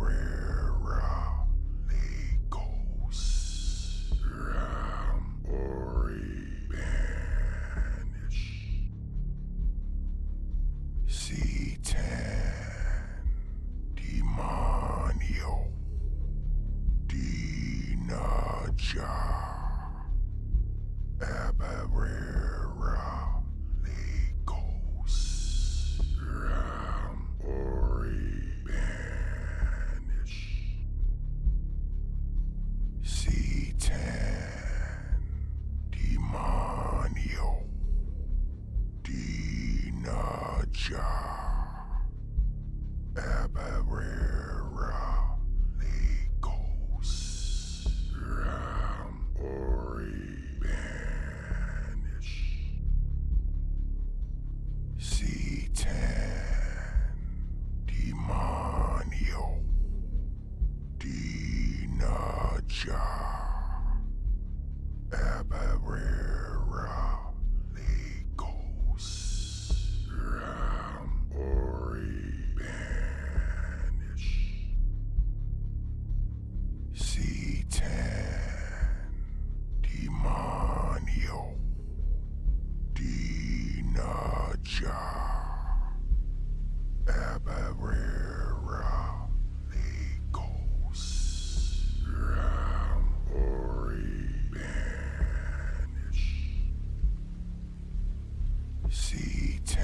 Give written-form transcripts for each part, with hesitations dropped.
Abarera Legos Ram Ori Banish C10 Demonio Dinaja Abarera Legos Ram Ori Banish C10 Demonio Dinaja Abarera Legos Ram Ori Banish C10 Demonio Dinaja Abarera Legos Ram Ori Banish C10 Demonio Dinaja Abarera Legos Ram Ori Banish C10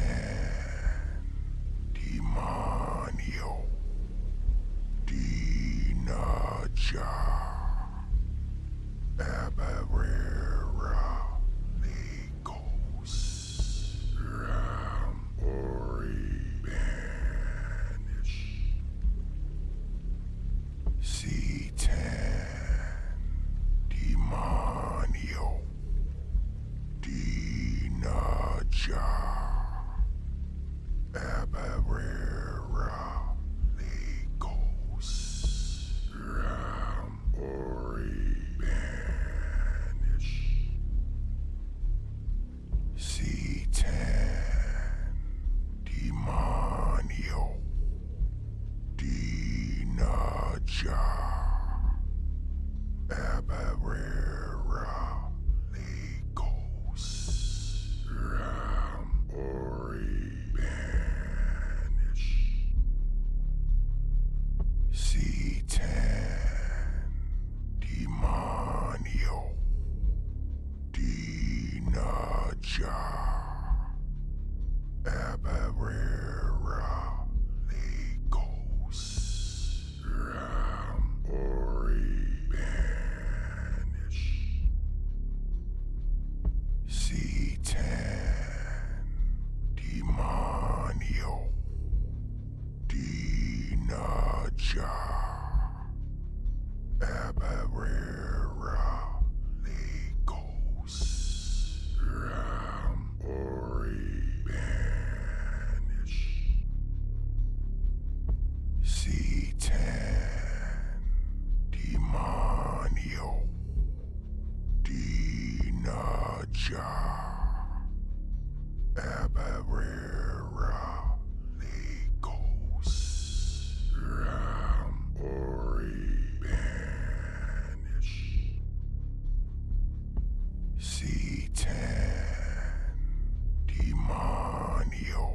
Demonio Dinaja Abarera Legos Ram Ori Banish C10 Demonio Dinaja Abarera Legos Ram Ori Banish C10 Demonio Dinaja Abarera Legos Ram Ori Banish C10 Demonio Dinaja Abarera Legos Ram Ori Banish C10 Demonio Dinaja Abarera Legos Ram Ori Banish C10 Demonio Dinaja Abarera Legos Ram Ori Banish C10 Demonio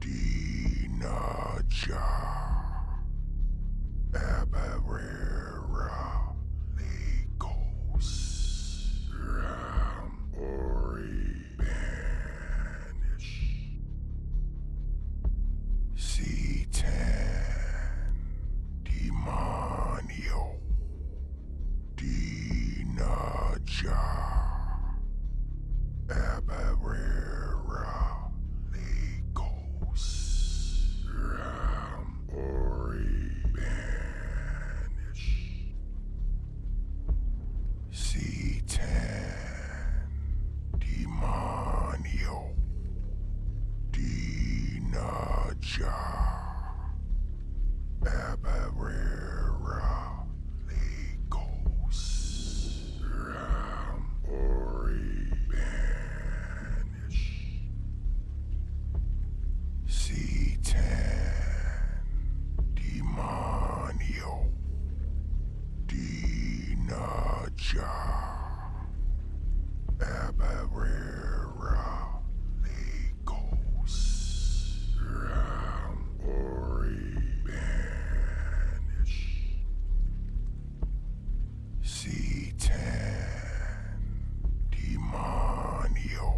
Dinaja Abarera Legos Ram Ori Banish C10 Demonio Dinaja Abarera Legos Ram Ori Banish C10 Demonio Dinaja Abarera Legos Ram Ori Banish C Abarera Legos Ram Ori Banish C10 Demonio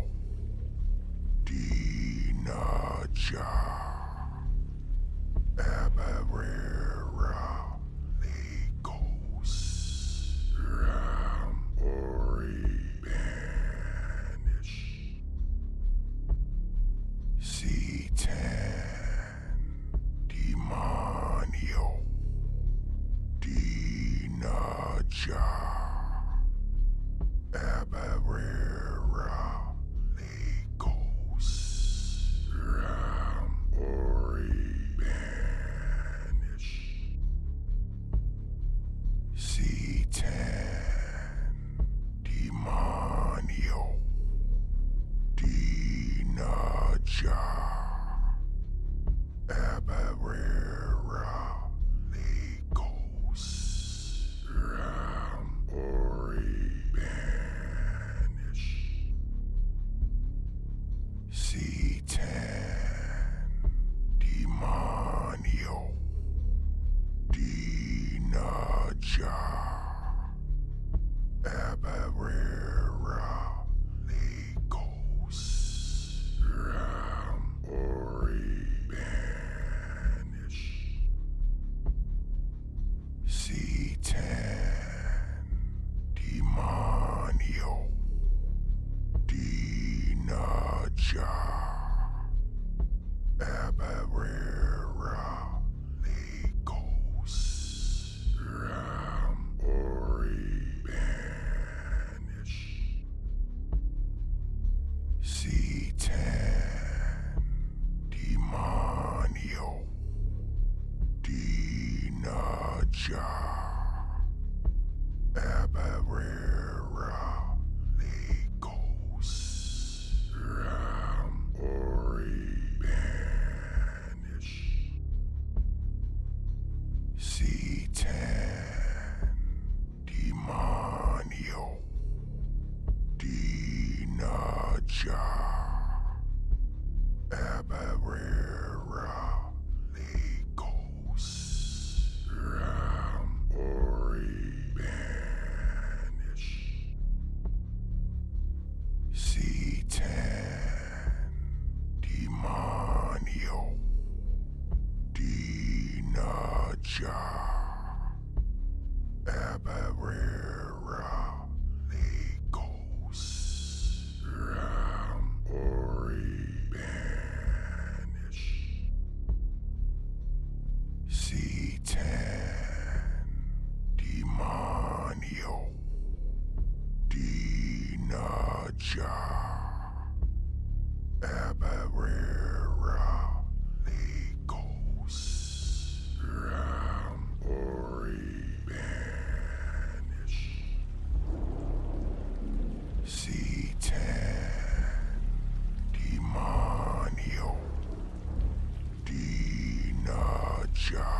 Dinaja Abarera Legos Ram Ori Banish C10 Demonio Dinaja Abarera Legos Ram Ori Banish C10 Demonio Dinaja Abarera Legos Ram Ori Banish C10 Demonio Dinaja Abarera Legos Ram Ori Banish C10 Demonio Dinaja Abarera Legos Ram Ori Banish C10 Demonio Dinaja Abarera Legos Ram Ori Banish C10 Demonio Dinaja Abarera Legos Ram Ori Banish C10 Demonio Dinaja Abarera Legos Ram Ori Banish C10 Demonio Dinaja Abarera Legos Ram Ori Banish C10 Demonio Dinaja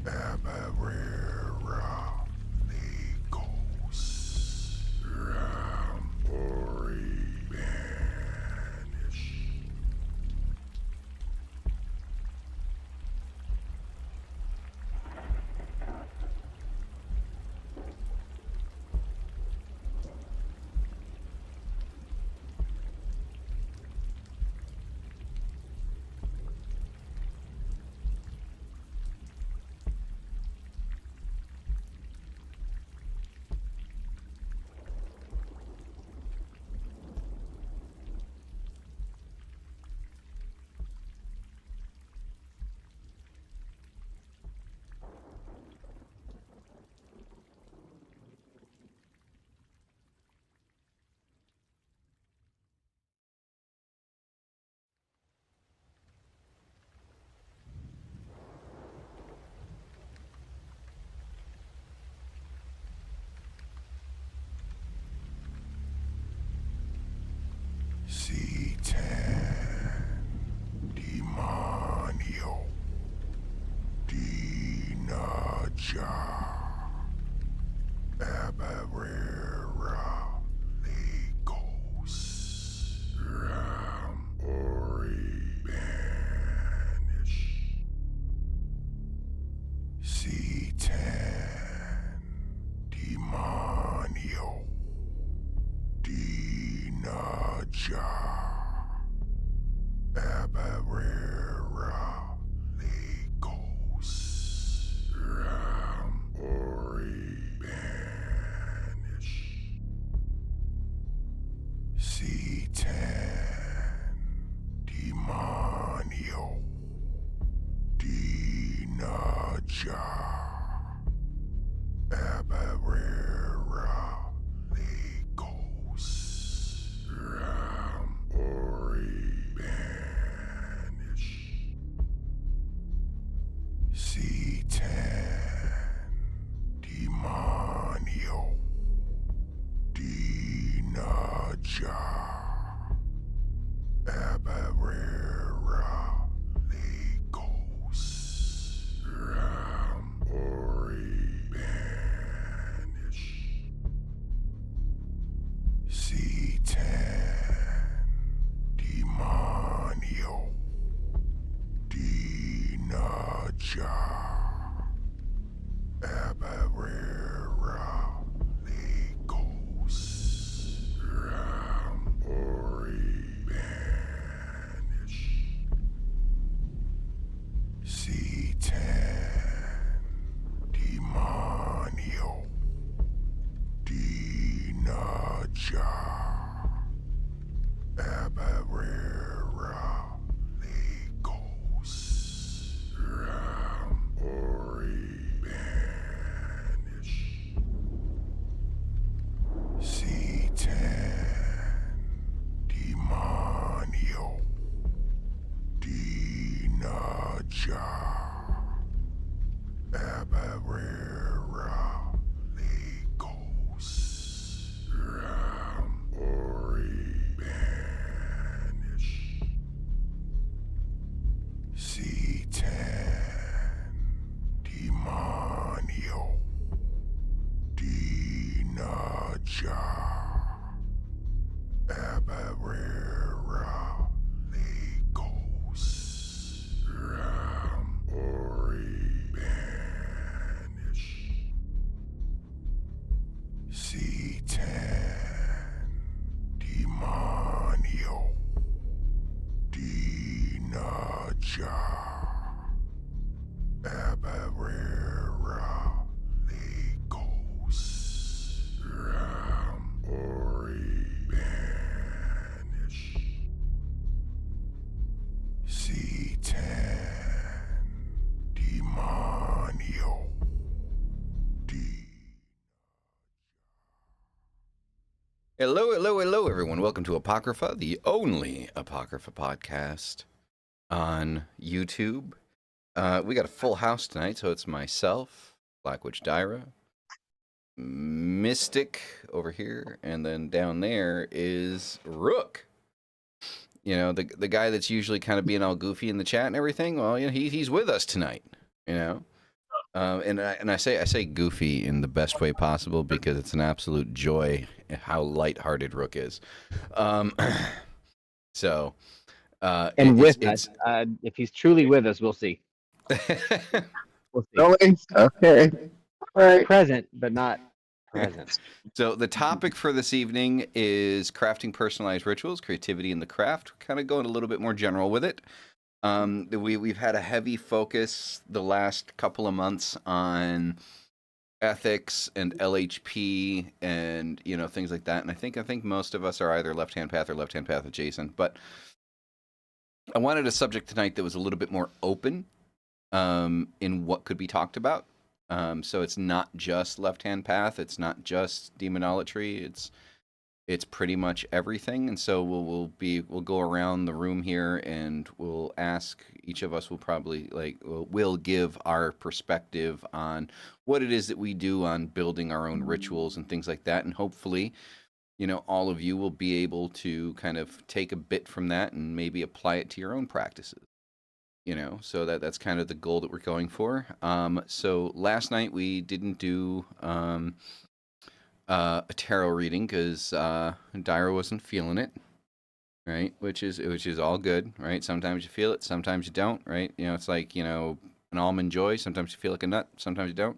Abarera Legos Ram Ori Banish Abarera Legos Rambori Banish C10 Demonio Dinaja Abarera Legos Rambori Banish C10 Demonio Dinaja Abarera Legos Rambori Banish C10 Demonio Dinaja Abarera Legos Rambori Banish C10 Demonio Dinaja Abarera Legos Rambori Banish C10 Demonio Hello, everyone. Welcome to Apocrypha, the only Apocrypha podcast on YouTube. We got a full house tonight, so it's myself, Black Witch Dyra, Mystic over here, and then down there is Rook. You know, the guy that's usually kind of being all goofy in the chat and everything. Well, you know, he's with us tonight. You know. And I say goofy in the best way possible because it's an absolute joy how lighthearted Rook is. So, and with us, if he's truly with us, we'll see. We'll see. Really? Okay. All right. Present, but not present. So the topic for this evening is crafting personalized rituals, creativity in the craft. We're kind of going a little bit more general with it. We've had a heavy focus the last couple of months on ethics and LHP and things like that, and I think most of us are either left-hand path or left-hand path adjacent. But I wanted a subject tonight that was a little bit more open in what could be talked about. So it's not just left-hand path, it's not just demonolatry, it's pretty much everything. And so we'll go around the room here and we'll ask, each of us will probably we'll give our perspective on what it is that we do on building our own rituals and things like that. And hopefully, all of you will be able to kind of take a bit from that and maybe apply it to your own practices. So that's kind of the goal that we're going for. So last night we didn't do a tarot reading because Dyra wasn't feeling it, right? Which is all good, right? Sometimes you feel it, sometimes you don't, right? It's like an almond joy. Sometimes you feel like a nut, sometimes you don't.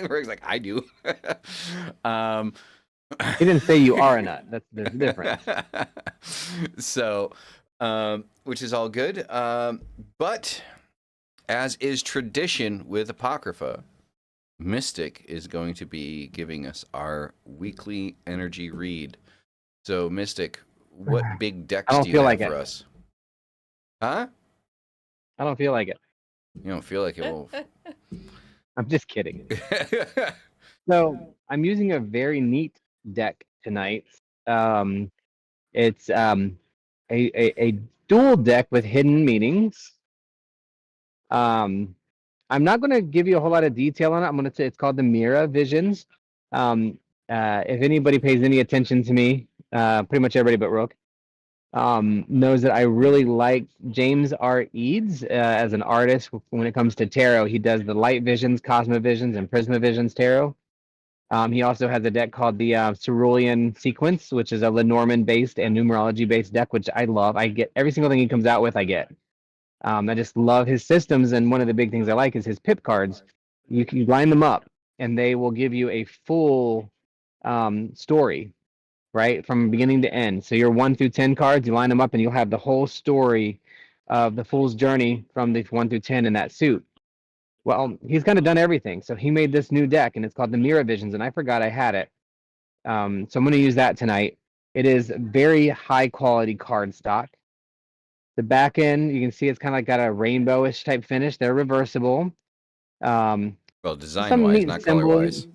Rick's like, I do. He didn't say you are a nut. There's a difference. So, which is all good. But as is tradition with Apocrypha, Mystic is going to be giving us our weekly energy read. So, Mystic, what big decks do you have for us? Huh? I don't feel like it. You don't feel like it? Well, I'm just kidding. So, I'm using a very neat deck tonight. It's a dual deck with hidden meanings. I'm not going to give you a whole lot of detail on it. I'm going to say it's called the Mira Visions. If anybody pays any attention to me, pretty much everybody but Rook, knows that I really like James R. Eads as an artist. When it comes to tarot, he does the Light Visions, Cosmovisions, and Prismavisions tarot. He also has a deck called the Cerulean Sequence, which is a Lenormand-based and numerology-based deck, which I love. I get every single thing he comes out with, I get. I just love his systems, and one of the big things I like is his pip cards. You can line them up, and they will give you a full story, right, from beginning to end. So your 1 through 10 cards, you line them up, and you'll have the whole story of the fool's journey from the 1 through 10 in that suit. Well, he's kind of done everything. So he made this new deck, and it's called the Mira Visions, and I forgot I had it. So I'm going to use that tonight. It is very high quality card stock. The back end, you can see it's kind of like got a rainbowish type finish. They're reversible. Well, Some design-wise, neat not symbols. color-wise.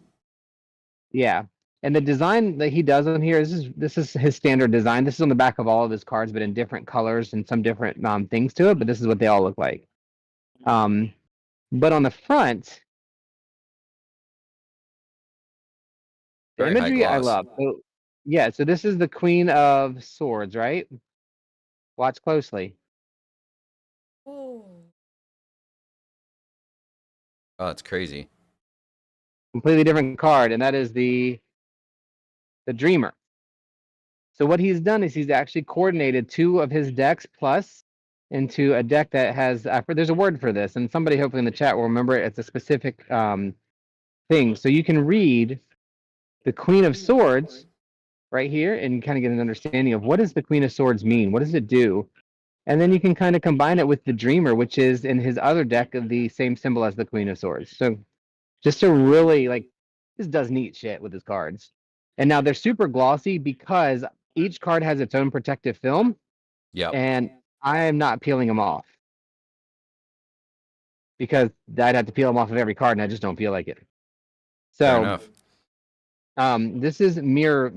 Yeah, and the design that he does on here this is his standard design. This is on the back of all of his cards, but in different colors and some different things to it. But this is what they all look like. But on the front, the Very high imagery I gloss. love. So, yeah, so this is the Queen of Swords, right? Watch closely. Oh. Oh, it's crazy. Completely different card, and that is the Dreamer. So what he's done is he's actually coordinated 2 of his decks plus into a deck that has there's a word for this, and somebody hopefully in the chat will remember it. It's a specific thing. So you can read the Queen of Swords right here and kind of get an understanding of what does the Queen of Swords mean? What does it do? And then you can kind of combine it with the Dreamer, which is in his other deck of the same symbol as the Queen of Swords. So just to really this does neat shit with his cards. And now they're super glossy because each card has its own protective film. Yep. And I am not peeling them off because I'd have to peel them off of every card, and I just don't feel like it. Fair So, enough. this is Mira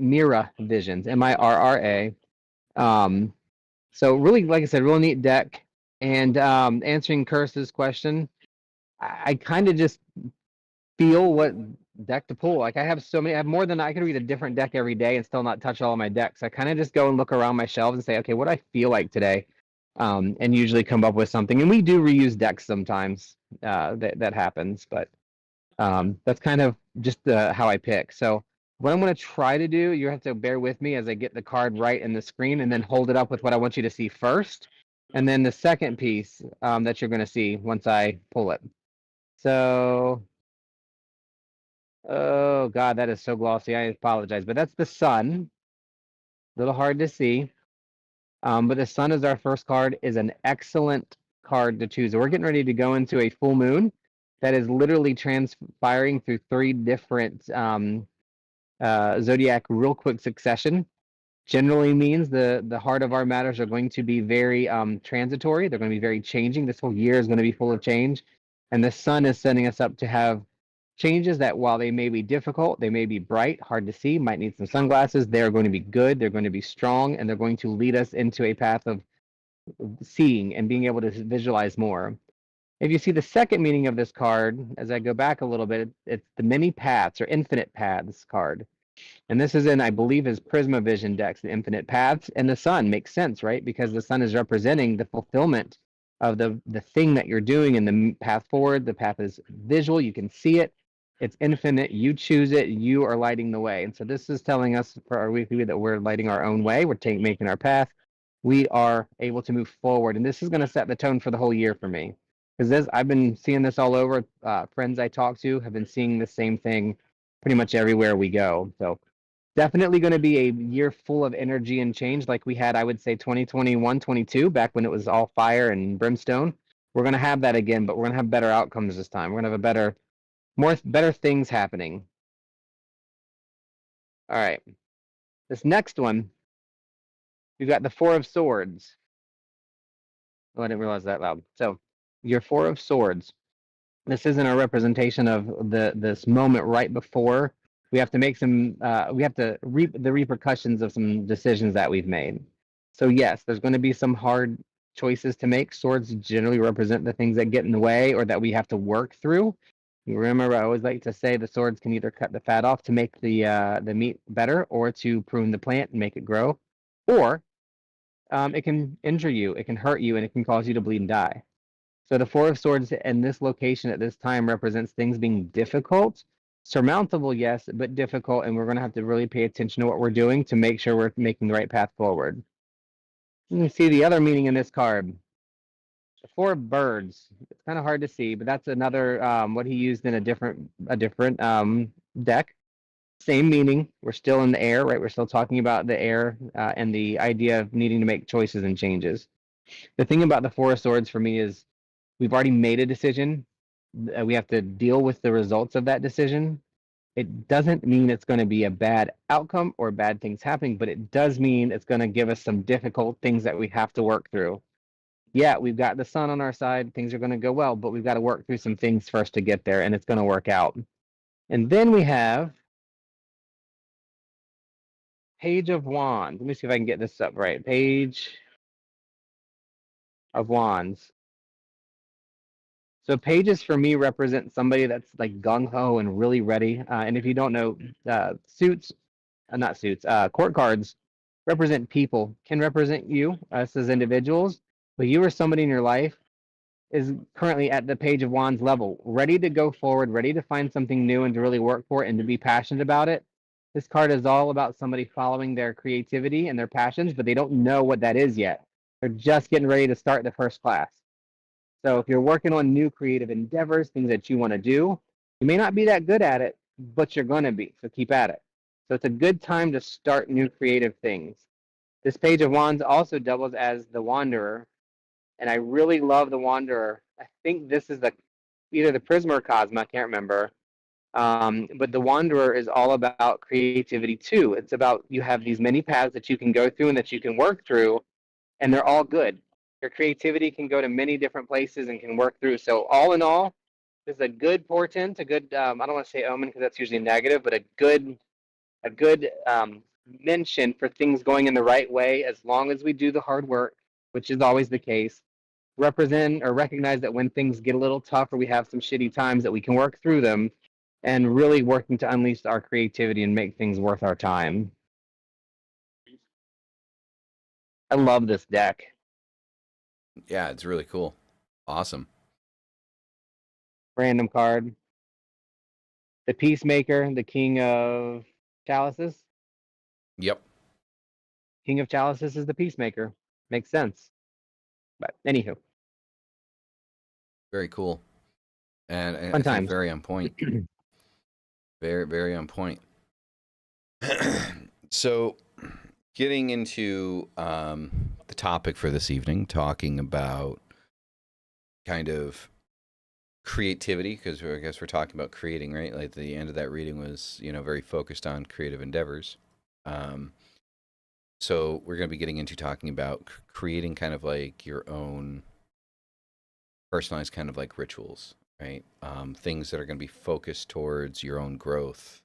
Visions, Mirra. So really, like I said, real neat deck. And answering Curse's question, I kind of just feel what deck to pull. Like I have more than I could read a different deck every day and still not touch all of my decks. I kind of just go and look around my shelves and say, okay, what do I feel like today? And usually come up with something. And we do reuse decks sometimes. That happens, but that's kind of just how I pick. So what I'm going to try to do, you have to bear with me as I get the card right in the screen and then hold it up with what I want you to see first. And then the second piece that you're going to see once I pull it. So, oh God, that is so glossy. I apologize, but that's the sun. A little hard to see. But the sun is our first card, is an excellent card to choose. We're getting ready to go into a full moon that is literally transpiring through 3 different zodiac real quick succession. Generally means the heart of our matters are going to be very transitory. They're going to be very changing. This whole year is going to be full of change. And the sun is setting us up to have changes that while they may be difficult, they may be bright, hard to see, might need some sunglasses. They're going to be good. They're going to be strong, and they're going to lead us into a path of seeing and being able to visualize more. If you see the second meaning of this card, as I go back a little bit, it's the many paths or infinite paths card. And this is in, I believe, his Prisma Vision decks, the infinite paths. And the sun makes sense, right? Because the sun is representing the fulfillment of the thing that you're doing in the path forward. The path is visual. You can see it. It's infinite. You choose it. You are lighting the way. And so this is telling us for our weekly that we're lighting our own way. We're making our path. We are able to move forward. And this is going to set the tone for the whole year for me. Because I've been seeing this all over. Friends I talk to have been seeing the same thing pretty much everywhere we go. So definitely going to be a year full of energy and change like we had, I would say, 2021, 22, back when it was all fire and brimstone. We're going to have that again, but we're going to have better outcomes this time. We're going to have better things happening. All right. This next one, we've got the 4 of Swords. Oh, I didn't realize that loud. So your 4 of Swords. This isn't a representation of this moment right before we have to make some. We have to reap the repercussions of some decisions that we've made. So yes, there's going to be some hard choices to make. Swords generally represent the things that get in the way or that we have to work through. You remember, I always like to say the swords can either cut the fat off to make the meat better, or to prune the plant and make it grow, or it can injure you, it can hurt you, and it can cause you to bleed and die. So the 4 of Swords in this location at this time represents things being difficult, surmountable, yes, but difficult, and we're going to have to really pay attention to what we're doing to make sure we're making the right path forward. You can see the other meaning in this card. 4 birds. It's kind of hard to see, but that's another what he used in a different deck. Same meaning. We're still in the air, right? We're still talking about the air and the idea of needing to make choices and changes. The thing about the 4 of Swords for me is we've already made a decision. We have to deal with the results of that decision. It doesn't mean it's going to be a bad outcome or bad things happening, but it does mean it's going to give us some difficult things that we have to work through. Yeah, we've got the sun on our side. Things are going to go well, but we've got to work through some things first to get there, and it's going to work out. And then we have Page of Wands. Let me see if I can get this up right. Page of Wands. So pages for me represent somebody that's like gung-ho and really ready. And if you don't know, court cards represent people, can represent you, us as individuals, but you or somebody in your life is currently at the Page of Wands level, ready to go forward, ready to find something new and to really work for it and to be passionate about it. This card is all about somebody following their creativity and their passions, but they don't know what that is yet. They're just getting ready to start the first class. So if you're working on new creative endeavors, things that you want to do, you may not be that good at it, but you're going to be. So keep at it. So it's a good time to start new creative things. This Page of Wands also doubles as the Wanderer. And I really love the Wanderer. I think this is either the Prism or Cosma, I can't remember. But the Wanderer is all about creativity too. It's about you have these many paths that you can go through and that you can work through, and they're all good. Your creativity can go to many different places and can work through. So all in all, this is a good portent, a good, I don't want to say omen because that's usually negative, but a good mention for things going in the right way as long as we do the hard work, which is always the case. Represent or recognize that when things get a little tough or we have some shitty times that we can work through them and really working to unleash our creativity and make things worth our time. I love this deck. Yeah, it's really cool. Awesome. Random card. The Peacemaker, the King of Chalices. Yep. King of Chalices is the Peacemaker. Makes sense. But anywho. Very cool. And Fun I think times. very on point. Very, very on point. So, getting into the topic for this evening, talking about kind of creativity, because I guess we're talking about creating, right? Like the end of that reading was, very focused on creative endeavors. So we're going to be getting into talking about creating kind of like your own personalized kind of like rituals, right? Things that are going to be focused towards your own growth,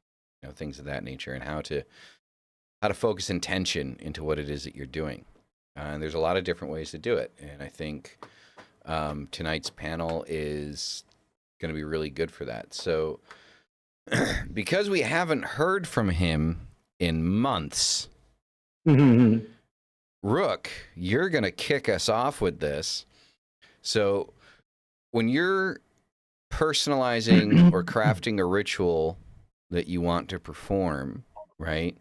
things of that nature, and how to focus intention into what it is that you're doing. And there's a lot of different ways to do it. And I think tonight's panel is going to be really good for that. So because we haven't heard from him in months, Rook, you're going to kick us off with this. So when you're personalizing or crafting a ritual that you want to perform, right?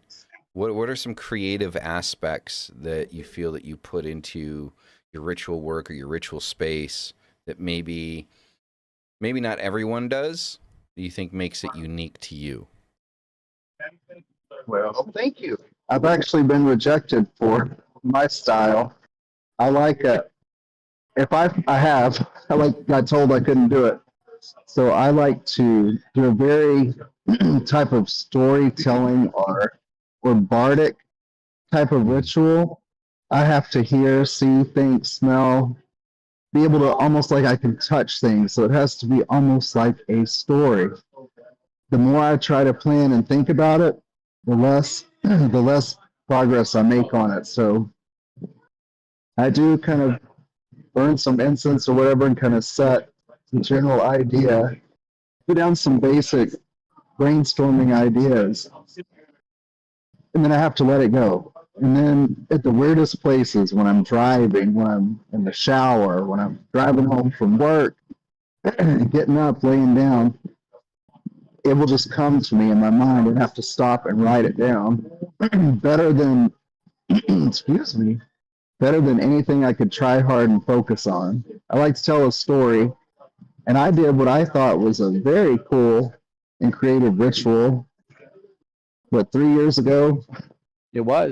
What are some creative aspects that you feel that you put into your ritual work or your ritual space that maybe not everyone does, that you think makes it unique to you? Well, thank you. I've actually been rejected for my style. I like it. If I got told I couldn't do it. So I like to do a very type of storytelling or bardic type of ritual. I have to hear, see, think, smell, be able to almost like I can touch things. So it has to be almost like a story. The more I try to plan and think about it, the less progress I make on it. So I do kind of burn some incense or whatever and kind of set the general idea, put down some basic brainstorming ideas, and then I have to let it go. And then at the weirdest places, when I'm driving, when I'm in the shower, when I'm driving home from work, getting up, laying down, it will just come to me in my mind and have to stop and write it down. Better than, excuse me, better than anything I could try hard and focus on. I like to tell a story, and I did what I thought was a very cool and creative ritual, 3 years ago It was.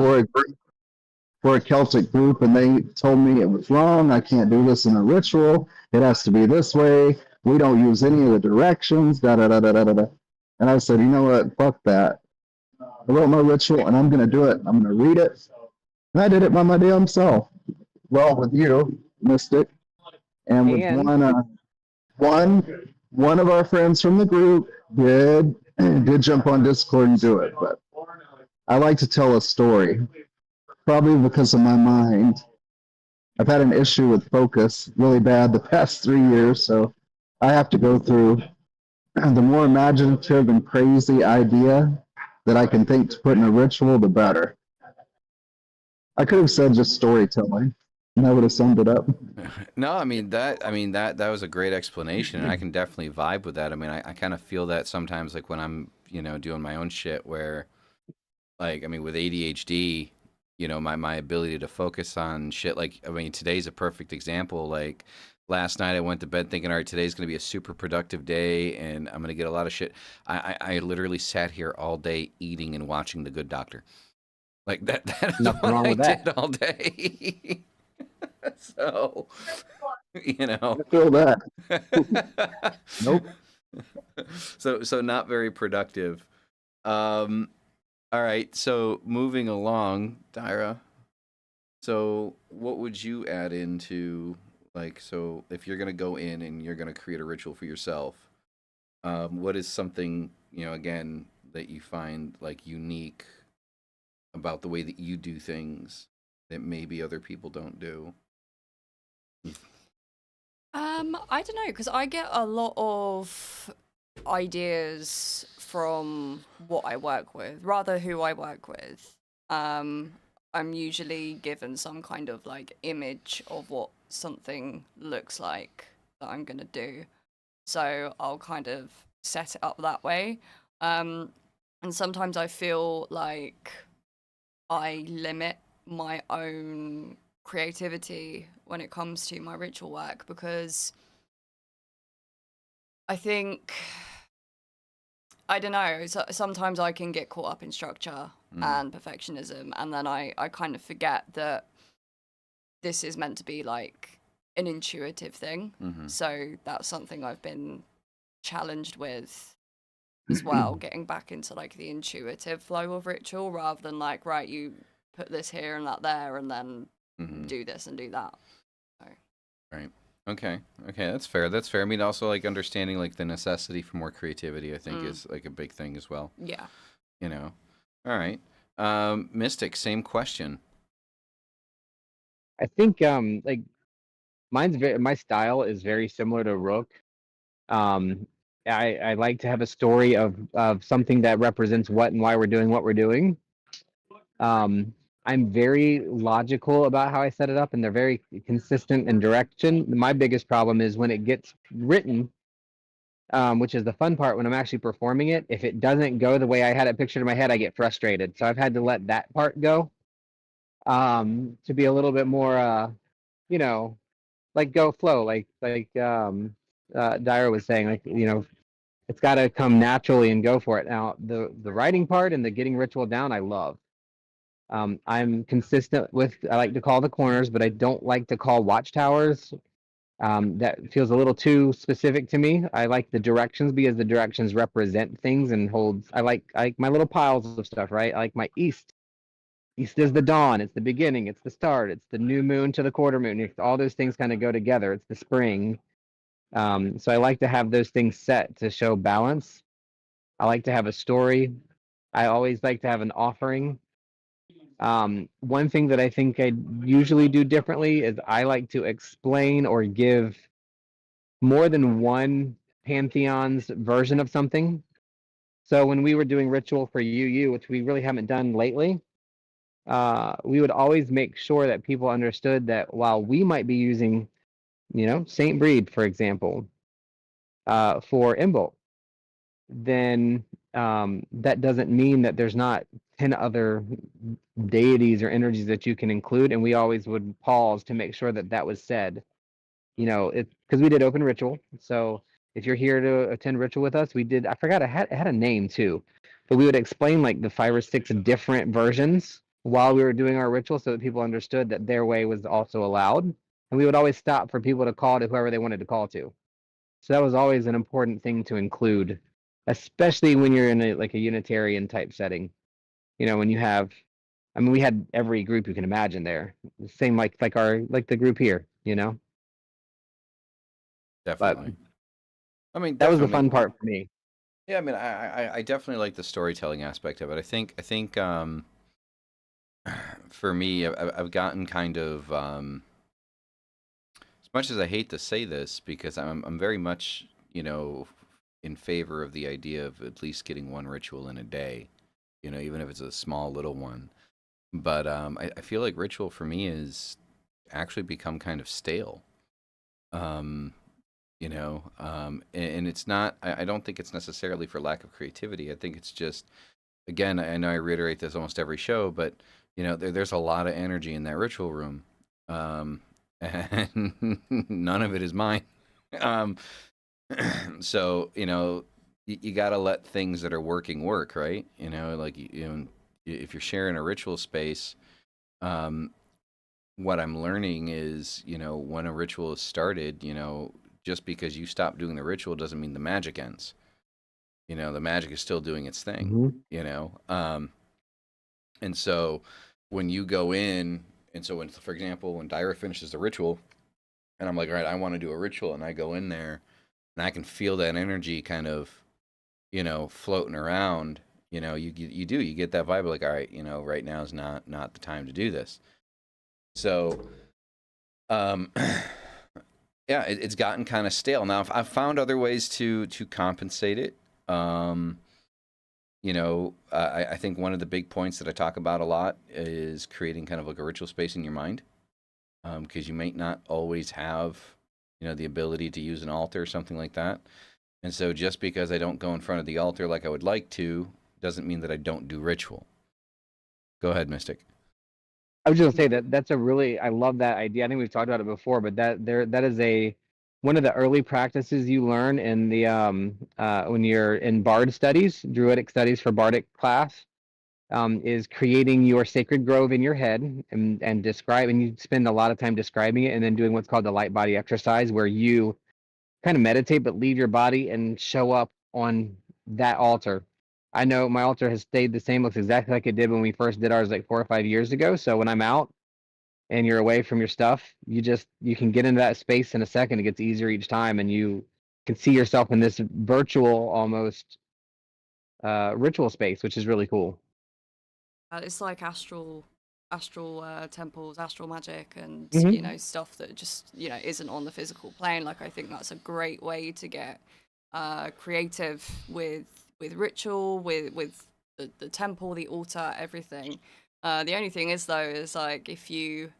for a Celtic group, and they told me it was wrong. I can't do this in a ritual. It has to be this way. We don't use any of the directions. Da da da da da da. And I said, you know what? Fuck that. I wrote my ritual, and I'm going to do it. I'm going to read it. And I did it by my damn self. Well, with you, Mystic, and with And one of our friends from the group did jump on Discord and do it. But I like to tell a story, probably because of my mind. I've had an issue with focus really bad the past 3 years, so I have to go through the more imaginative and crazy idea that I can think to put in a ritual, the better. I could have said just storytelling, and I would have summed it up. No, I mean that was a great explanation, and I can definitely vibe with that. I mean, I kind of feel that sometimes, like when I'm, doing my own shit, where, like, I mean, with ADHD, my ability to focus on shit, like, I mean, today's a perfect example. Like, last night I went to bed thinking, all right, today's going to be a super productive day, and I'm going to get a lot of shit. I literally sat here all day eating and watching The Good Doctor. Like that's Nothing what wrong I with that. did all day. So, I feel that. Nope. So not very productive. All right, so moving along, Dyra. So what would you add into, like, so if you're gonna go in and you're gonna create a ritual for yourself, what is something, again, that you find like unique about the way that you do things that maybe other people don't do? I don't know, because I get a lot of ideas from what I work with, rather who I work with. I'm usually given some kind of like image of what something looks like that I'm gonna do. So I'll kind of set it up that way. And sometimes I feel like I limit my own creativity when it comes to my ritual work, because I think, I don't know, sometimes I can get caught up in structure and perfectionism, and then I kind of forget that this is meant to be like an intuitive thing. So that's something I've been challenged with as well, getting back into like the intuitive flow of ritual, rather than like, right, you put this here and that there, and then do this and do that. So. Right. Okay. That's fair. I mean, also, like, understanding like the necessity for more creativity, I think, is like a big thing as well. Yeah. All right. Mystic, same question. I think like my style is very similar to Rook. I like to have a story of something that represents what and why we're doing what we're doing. I'm very logical about how I set it up, and they're very consistent in direction. My biggest problem is when it gets written, which is the fun part when I'm actually performing it. If it doesn't go the way I had it pictured in my head, I get frustrated. So I've had to let that part go, to be a little bit more, like go flow, like Dyra was saying, like, it's got to come naturally and go for it. Now, the writing part and the getting ritual down, I love. I'm consistent with, I like to call the corners, but I don't like to call watchtowers. That feels a little too specific to me. I like the directions because the directions represent things and holds. I like my little piles of stuff, right? I like my east. East is the dawn. It's the beginning. It's the start. It's the new moon to the quarter moon. All those things kind of go together. It's the spring. So I like to have those things set to show balance. I like to have a story. I always like to have an offering. One thing that I think I usually do differently is I like to explain or give more than one pantheon's version of something. So when we were doing ritual for UU, which we really haven't done lately, we would always make sure that people understood that while we might be using, Saint Breed, for example, for Imbolc, then that doesn't mean that there's not 10 other deities or energies that you can include, and we always would pause to make sure that that was said. You know, it because we did open ritual. So if you're here to attend ritual with us, we did. I forgot it had a name too, but we would explain like the 5 or 6 different versions while we were doing our ritual, so that people understood that their way was also allowed. And we would always stop for people to call to whoever they wanted to call to. So that was always an important thing to include, especially when you're in like a Unitarian type setting. You know, when you have, I mean, we had every group you can imagine there. Same like our like the group here. You know, but Definitely. I mean, that was the definitely. fun part for me. Yeah, I mean, I definitely like the storytelling aspect of it. I think for me, I've gotten kind of as much as I hate to say this, because I'm very much, in favor of the idea of at least getting one ritual in a day, even if it's a small little one. But I feel like ritual for me is actually become kind of stale. Um, and it's not. I don't think it's necessarily for lack of creativity. I think it's just, again, I know I reiterate this almost every show, but there's a lot of energy in that ritual room, and none of it is mine. Um, so you got to let things that are working work, right? Like if you're sharing a ritual space, um, what I'm learning is, when a ritual is started, just because you stop doing the ritual doesn't mean the magic ends. The magic is still doing its thing. Hmm. And so when you go in, and so when, for example, when Dyra finishes the ritual, and I'm like, all right, I want to do a ritual, and I go in there, and I can feel that energy kind of, floating around. You get that vibe, like, all right, right now is not the time to do this. So, yeah, it's gotten kind of stale. Now, I've found other ways to compensate it. I think one of the big points that I talk about a lot is creating kind of like a ritual space in your mind, because you might not always have, the ability to use an altar or something like that. And so just because I don't go in front of the altar like I would like to, doesn't mean that I don't do ritual. Go ahead, Mystic. I was just gonna say that that's a really I love that idea. I think we've talked about it before, but that is a one of the early practices you learn in the when you're in Bard studies, Druidic studies for Bardic class, is creating your sacred grove in your head and describing. You spend a lot of time describing it, and then doing what's called the light body exercise, where you kind of meditate but leave your body and show up on that altar. I know my altar has stayed the same, looks exactly like it did when we first did ours like 4 or 5 years ago. So when I'm out and you're away from your stuff, you can get into that space in a second. It gets easier each time, and you can see yourself in this virtual almost ritual space, which is really cool. It's like astral temples, astral magic, and Hmm. stuff that just isn't on the physical plane. Like I think that's a great way to get creative with ritual, with the temple, the altar, everything. The only thing is though is like if you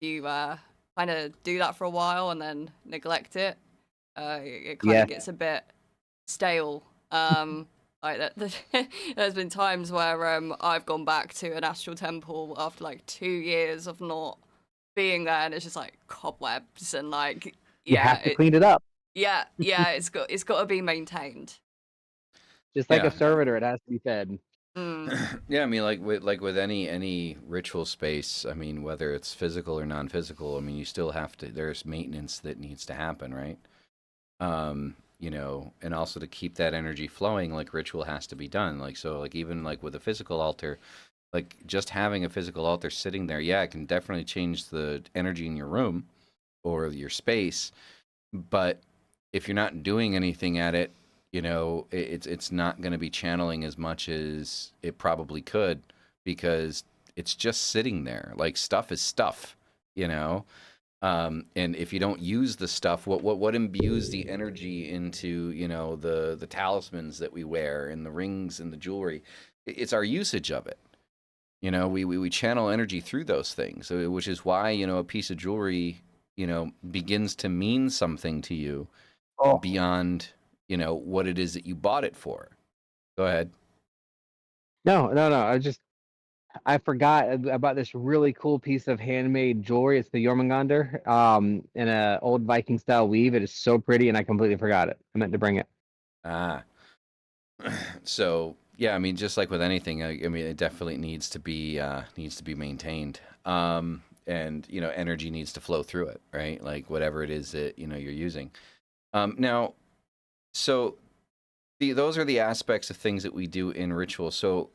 kind of do that for a while and then neglect it, it kind Yeah, of gets a bit stale. Like that, there's been times where I've gone back to an astral temple after like 2 years of not being there, and it's just like cobwebs and like you yeah, have to clean it up. yeah, it's got to be maintained. Just like a Yeah. servitor, it has to be fed. Yeah, I mean, like with any ritual space, I mean, whether it's physical or non-physical, I mean, you still have to. There's maintenance that needs to happen, right? And also to keep that energy flowing, like ritual has to be done. Like so, like even like with a physical altar, like just having a physical altar sitting there, yeah, it can definitely change the energy in your room or your space. But if you're not doing anything at it, it's not going to be channeling as much as it probably could, because it's just sitting there. Like stuff is stuff, you know. And if you don't use the stuff, what imbues the energy into the talismans that we wear and the rings and the jewelry? It's our usage of it. We channel energy through those things, which is why a piece of jewelry begins to mean something to you Oh, beyond what it is that you bought it for. Go ahead. No. I forgot about this really cool piece of handmade jewelry. It's the Jormungandr, in a old Viking style weave. It is so pretty, and I completely forgot it. I meant to bring it. Ah, so yeah, I mean, just like with anything, I mean, it definitely needs to be maintained. And energy needs to flow through it, right? Like whatever it is that you're using. Now, so those are the aspects of things that we do in ritual. So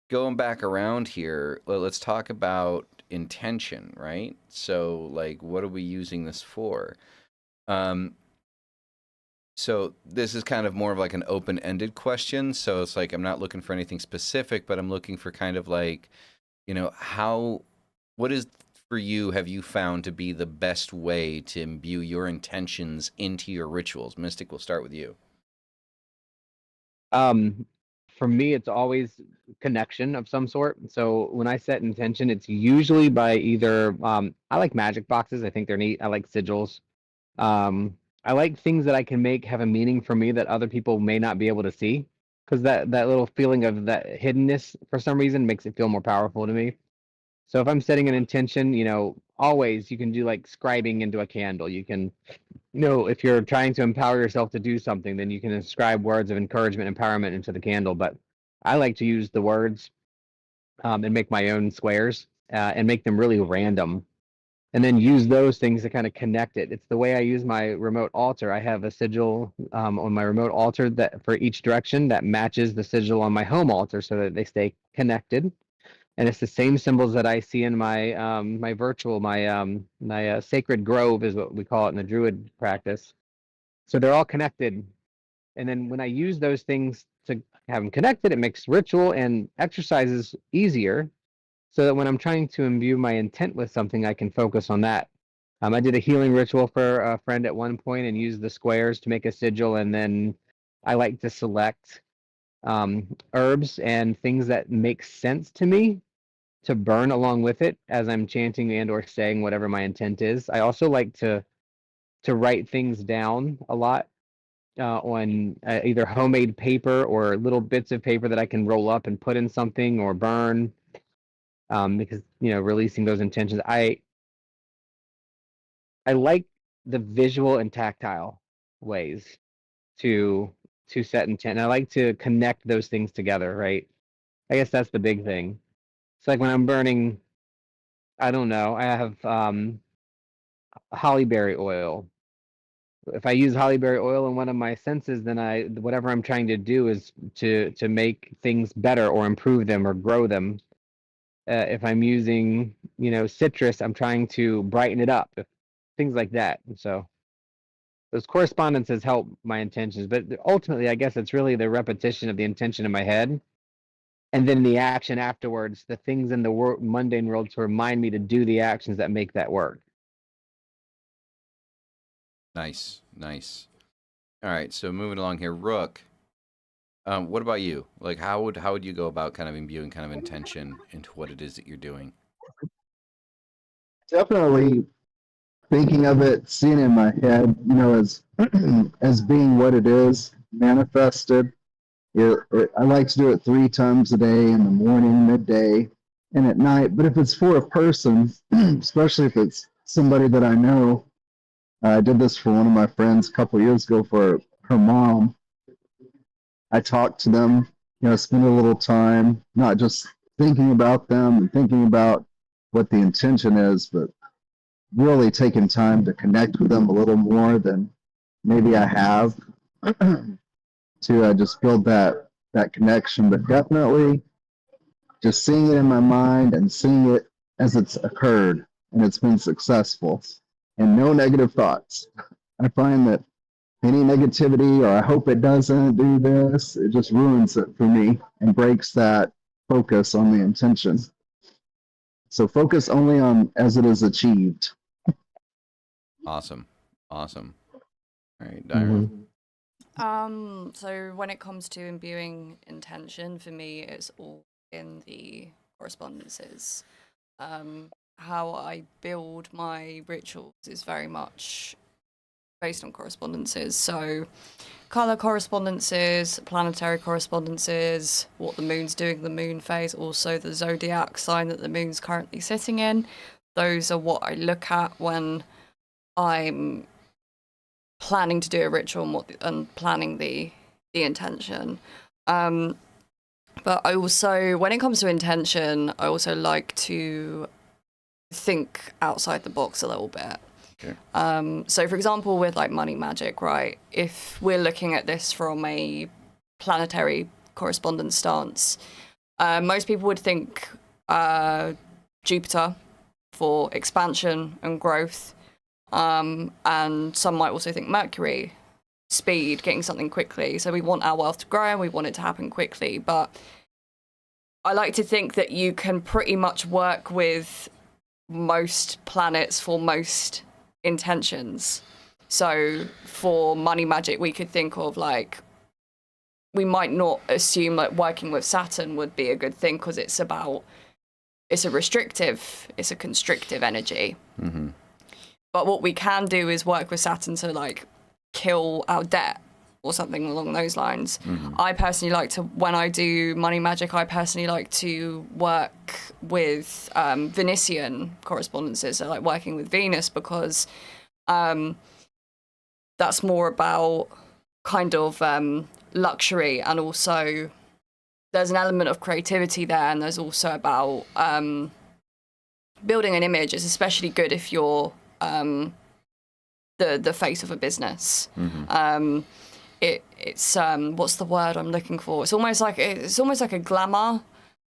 going back around here, let's talk about intention, right? So like, what are we using this for? Um, So this is kind of more of like an open-ended question. So it's like I'm not looking for anything specific, but I'm looking for kind of like, how what is for you have you found to be the best way to imbue your intentions into your rituals? Mystic, we'll start with you. Um, for me, it's always connection of some sort. So when I set intention, it's usually by either I like magic boxes. I think they're neat. I like sigils. Um, I like things that I can make have a meaning for me that other people may not be able to see, because that little feeling of that hiddenness for some reason makes it feel more powerful to me. So if I'm setting an intention, always you can do like scribing into a candle. You can, if you're trying to empower yourself to do something, then you can inscribe words of encouragement, empowerment into the candle. But I like to use the words, and make my own squares, and make them really random, and then use those things to kind of connect it. It's the way I use my remote altar. I have a sigil, on my remote altar that for each direction that matches the sigil on my home altar so that they stay connected. And it's the same symbols that I see in my virtual, my sacred grove is what we call it in the Druid practice. So they're all connected. And then when I use those things to have them connected, it makes ritual and exercises easier, so that when I'm trying to imbue my intent with something, I can focus on that. I did a healing ritual for a friend at one point and used the squares to make a sigil, and then I like to select herbs and things that make sense to me to burn along with it as I'm chanting and or saying whatever my intent is. I also like to write things down a lot, on either homemade paper or little bits of paper that I can roll up and put in something or burn, because releasing those intentions. I like the visual and tactile ways to set intent. And I like to connect those things together, right? I guess that's the big thing. It's like when I'm burning, I don't know, I have hollyberry oil. If I use hollyberry oil in one of my senses, then whatever I'm trying to do is to make things better or improve them or grow them. If I'm using, citrus, I'm trying to brighten it up, things like that. And so those correspondences help my intentions, but ultimately, I guess it's really the repetition of the intention in my head, and then the action afterwards, the things in the mundane world to remind me to do the actions that make that work. Nice, nice. All right, so moving along here, Rook. What about you? Like, how would you go about kind of imbuing kind of intention into what it is that you're doing? Definitely thinking of it, seeing it in my head, as as being what it is, manifested. I like to do it 3 times a day, in the morning, midday, and at night. But if it's for a person, especially if it's somebody that I know, I did this for one of my friends a couple of years ago for her mom. I talked to them, spend a little time, not just thinking about them and thinking about what the intention is, but really taking time to connect with them a little more than maybe I have, to just build that connection. But definitely just seeing it in my mind and seeing it as it's occurred and it's been successful, and no negative thoughts. I find that any negativity, or I hope it doesn't do this, it just ruins it for me and breaks that focus on the intention. So focus only on as it is achieved. Awesome, awesome. All right, Dyra. Mm-hmm. So when it comes to imbuing intention, for me, it's all in the correspondences. How I build my rituals is very much based on correspondences. So color correspondences, planetary correspondences, what the moon's doing in the moon phase, also the zodiac sign that the moon's currently sitting in. Those are what I look at when I'm planning to do a ritual and planning the intention. But I also, when it comes to intention, I also like to think outside the box a little bit. Okay. So for example, with like money magic, right? If we're looking at this from a planetary correspondence stance, most people would think Jupiter for expansion and growth. And some might also think Mercury, speed, getting something quickly. So we want our wealth to grow and we want it to happen quickly. But I like to think that you can pretty much work with most planets for most intentions. So for money magic, we could think of like, we might not assume like working with Saturn would be a good thing because it's a restrictive, it's a constrictive energy. Mm-hmm. But what we can do is work with Saturn to like kill our debt or something along those lines. Mm-hmm. I personally like to, when I do money magic, I personally like to work with Venusian correspondences, so like working with Venus, because that's more about kind of luxury, and also there's an element of creativity there, and there's also about building an image. It's especially good if you're the face of a business. Mm-hmm. It's what's the word I'm looking for? It's almost like a glamour,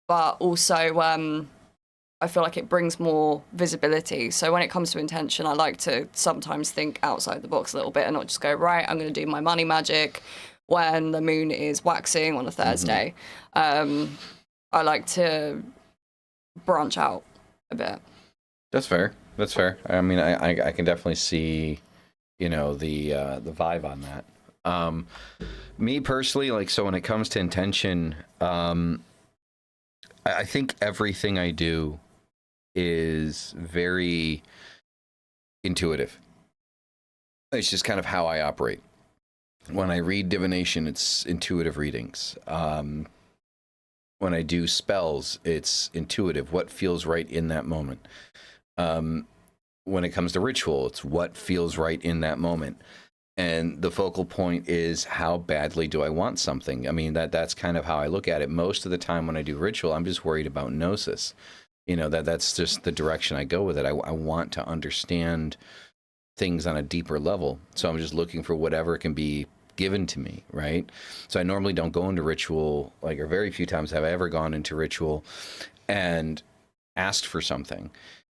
but also I feel like it brings more visibility. So when it comes to intention, I like to sometimes think outside the box a little bit and not just go, right, I'm going to do my money magic when the moon is waxing on a Thursday. Mm-hmm. I like to branch out a bit. That's fair. That's fair. I mean, I can definitely see, the vibe on that. Me personally, like, so when it comes to intention, I think everything I do is very intuitive. It's just kind of how I operate. When I read divination, it's intuitive readings. When I do spells, it's intuitive. What feels right in that moment. When it comes to ritual, it's what feels right in that moment. And the focal point is, how badly do I want something? I mean, that's kind of how I look at it. Most of the time when I do ritual, I'm just worried about gnosis. That's just the direction I go with it. I want to understand things on a deeper level. So I'm just looking for whatever can be given to me, right? So I normally don't go into ritual, or very few times have I ever gone into ritual and asked for something.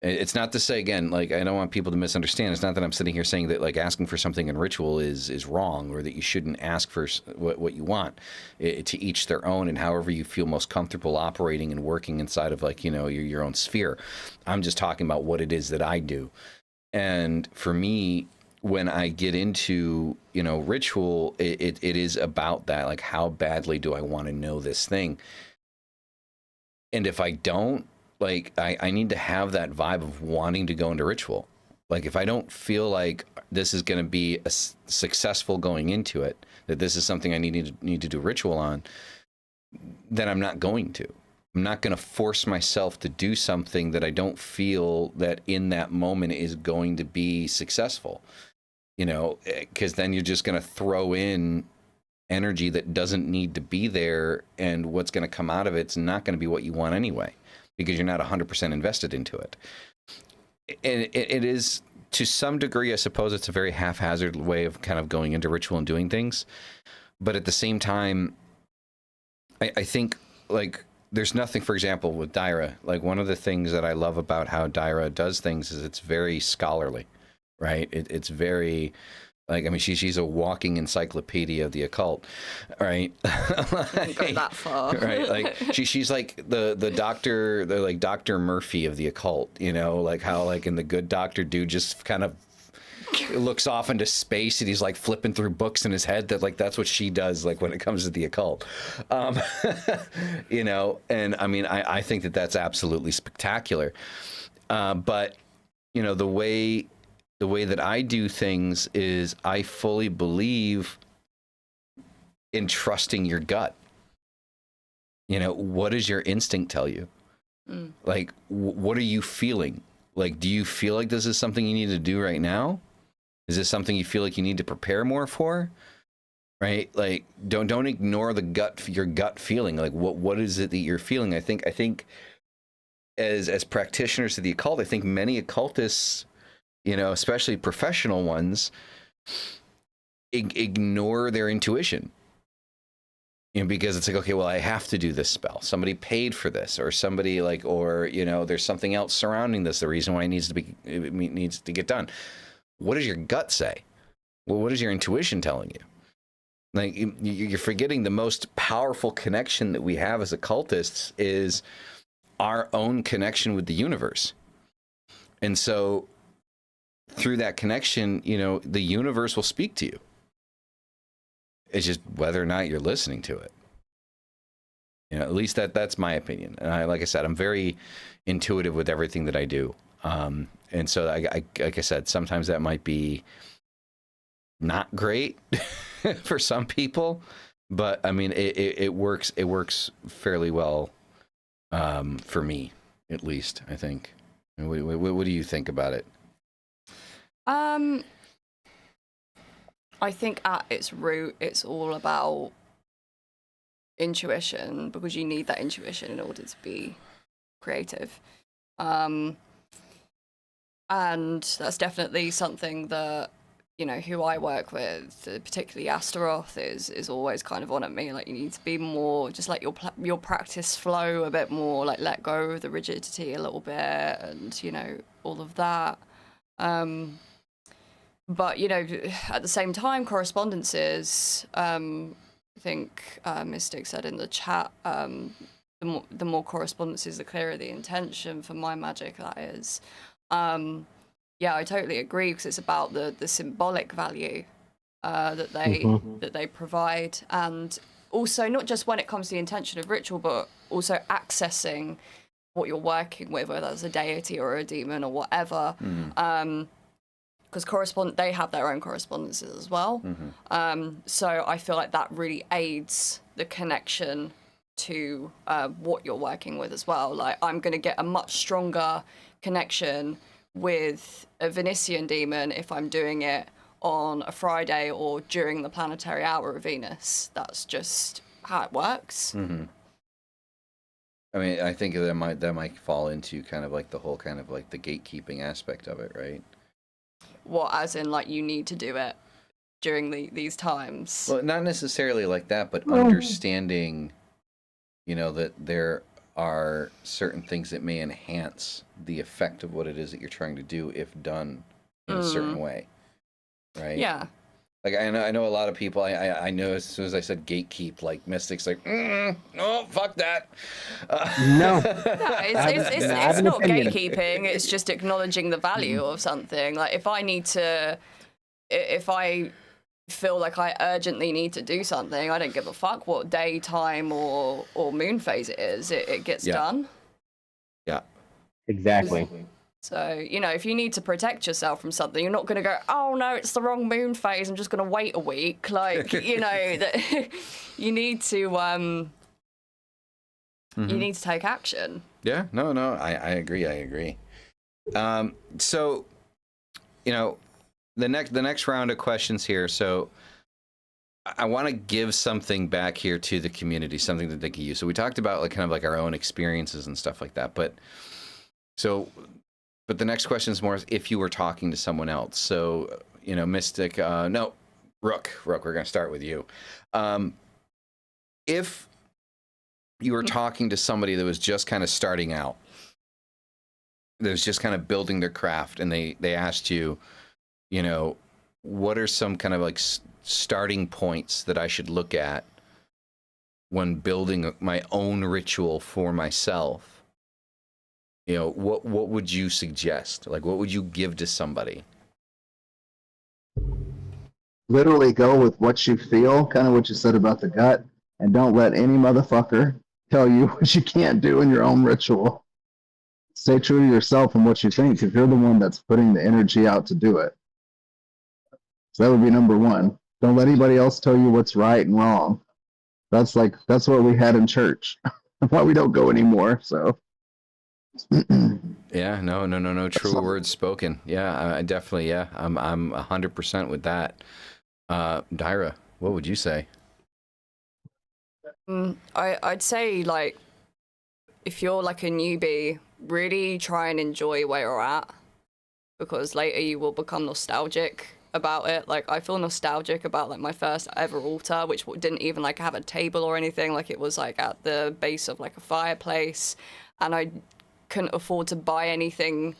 It's not to say, again, I don't want people to misunderstand. It's not that I'm sitting here saying that asking for something in ritual is wrong, or that you shouldn't ask for what you want. To each their own, and however you feel most comfortable operating and working inside of your own sphere. I'm just talking about what it is that I do. And for me, when I get into ritual, it is about that. How badly do I want to know this thing? And if I don't, I need to have that vibe of wanting to go into ritual. If I don't feel like this is going to be successful going into it, that this is something I need to do ritual on, then I'm not going to. I'm not going to force myself to do something that I don't feel that in that moment is going to be successful. Because then you're just going to throw in energy that doesn't need to be there, and what's going to come out of it's not going to be what you want anyway, because you're not 100% invested into it. And it is, to some degree, I suppose it's a very haphazard way of kind of going into ritual and doing things. But at the same time, I think, there's nothing, for example, with Daira, one of the things that I love about how Daira does things is it's very scholarly, right? It's very... she's a walking encyclopedia of the occult, right? Don't go that far. Right? She's like the doctor, Dr. Murphy of the occult, how in The Good Doctor, dude just kind of looks off into space and he's flipping through books in his head. That's what she does, when it comes to the occult. And I mean, I think that's absolutely spectacular. But, the way the way that I do things is I fully believe in trusting your gut. You know, what does your instinct tell you? Like, what are you feeling? Like, do you feel like this is something you need to do right now? Is this something you feel like you need to prepare more for? Right? Like, don't ignore your gut feeling. Like, what is it that you're feeling? I think as practitioners of the occult, I think many occultists, you know, especially professional ones, ignore their intuition. You know, because it's like, okay, well, I have to do this spell. Somebody paid for this, or somebody or you know, there's something else surrounding this. The reason why it needs to get done. What does your gut say? Well, what is your intuition telling you? Like, you're forgetting the most powerful connection that we have as occultists is our own connection with the universe. And so, through that connection, you know, the universe will speak to you. It's just whether or not you're listening to it. You know, at least that's my opinion. And like I said, I'm very intuitive with everything that I do. And so, like I said, sometimes that might be not great for some people, but I mean, it works. It works fairly well for me, at least. I think. What do you think about it? I think at its root, it's all about intuition, because you need that intuition in order to be creative. And that's definitely something that, you know, who I work with, particularly Astaroth, is always kind of on at me. Like, you need to be more, just like your practice flow a bit more, like let go of the rigidity a little bit, and, you know, all of that. But, you know, at the same time, correspondences, I think Mystic said in the chat, the more correspondences, the clearer the intention for my magic, that is. Yeah, I totally agree, because it's about the symbolic value that they provide, and also not just when it comes to the intention of ritual, but also accessing what you're working with, whether that's a deity or a demon or whatever. Because they have their own correspondences as well. So I feel like that really aids the connection to what you're working with as well. Like, I'm going to get a much stronger connection with a Venetian demon if I'm doing it on a Friday or during the planetary hour of Venus. That's just how it works. I mean, I think that might fall into kind of like the whole kind of like the gatekeeping aspect of it, right? What, as in, like, you need to do it during these times? Well, not necessarily like that, but understanding, you know, that there are certain things that may enhance the effect of what it is that you're trying to do if done in a certain way, right? Yeah. Like, I know a lot of people, I know as soon as I said gatekeep, like, Mystic's like, no, fuck that. No. It's not gatekeeping, it's just acknowledging the value of something. Like, if I feel like I urgently need to do something, I don't give a fuck what day, time, or moon phase it is. It gets done. Yeah. Exactly. So, you know, if you need to protect yourself from something, you're not going to go, oh no, it's the wrong moon phase, I'm just going to wait a week. Like, you know, that you need to you need to take action. Yeah, no, I agree. So, you know, the next round of questions here. So I want to give something back here to the community, something that they can use. So we talked about like kind of like our own experiences and stuff like that. But the next question is more if you were talking to someone else. So, you know, Mystic, no, Rook, we're going to start with you. If you were talking to somebody that was just kind of starting out, that was just kind of building their craft, and they asked you, you know, what are some kind of like starting points that I should look at when building my own ritual for myself? You know, what would you suggest? Like, what would you give to somebody? Literally go with what you feel, kind of what you said about the gut, and don't let any motherfucker tell you what you can't do in your own ritual. stay true to yourself and what you think, because you're the one that's putting the energy out to do it. So that would be number one. Don't let anybody else tell you what's right and wrong. That's what we had in church. Why we don't go anymore. So Yeah, no. True words spoken. Yeah, I definitely. Yeah, I'm 100% with that. Dyra, what would you say? I'd say, like, if you're like a newbie, really try and enjoy where you're at, because later you will become nostalgic about it. Like, I feel nostalgic about like my first ever altar, which didn't even like have a table or anything. Like, it was like at the base of like a fireplace, and I couldn't afford to buy anything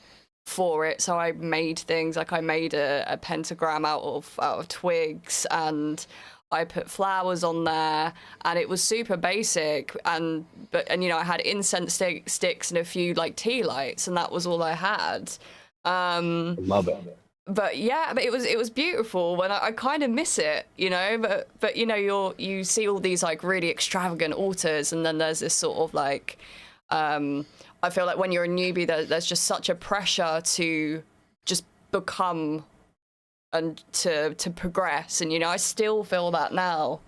for it, so I made things. Like, I made a pentagram out of twigs, and I put flowers on there, and it was super basic. And you know, I had incense sticks and a few like tea lights, and that was all I had. Love it. But yeah, but it was beautiful, and I kind of miss it, you know. But you know, you see all these like really extravagant altars, and then there's this sort of like, I feel like when you're a newbie, there's just such a pressure to just become and to progress. And you know, I still feel that now.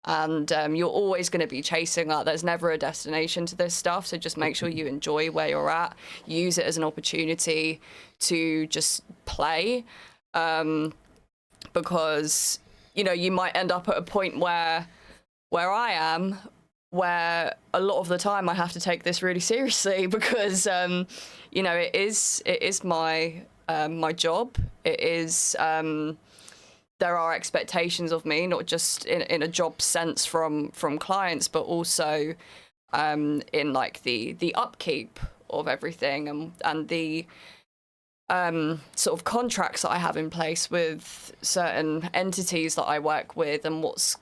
And you're always going to be chasing that. There's never a destination to this stuff. So just make sure you enjoy where you're at. Use it as an opportunity to just play. Because, you know, you might end up at a point where I am, where a lot of the time I have to take this really seriously, because, you know, it is my my job. It is... there are expectations of me, not just in a job sense from clients, but also in like the upkeep of everything, and the sort of contracts that I have in place with certain entities that I work with, and what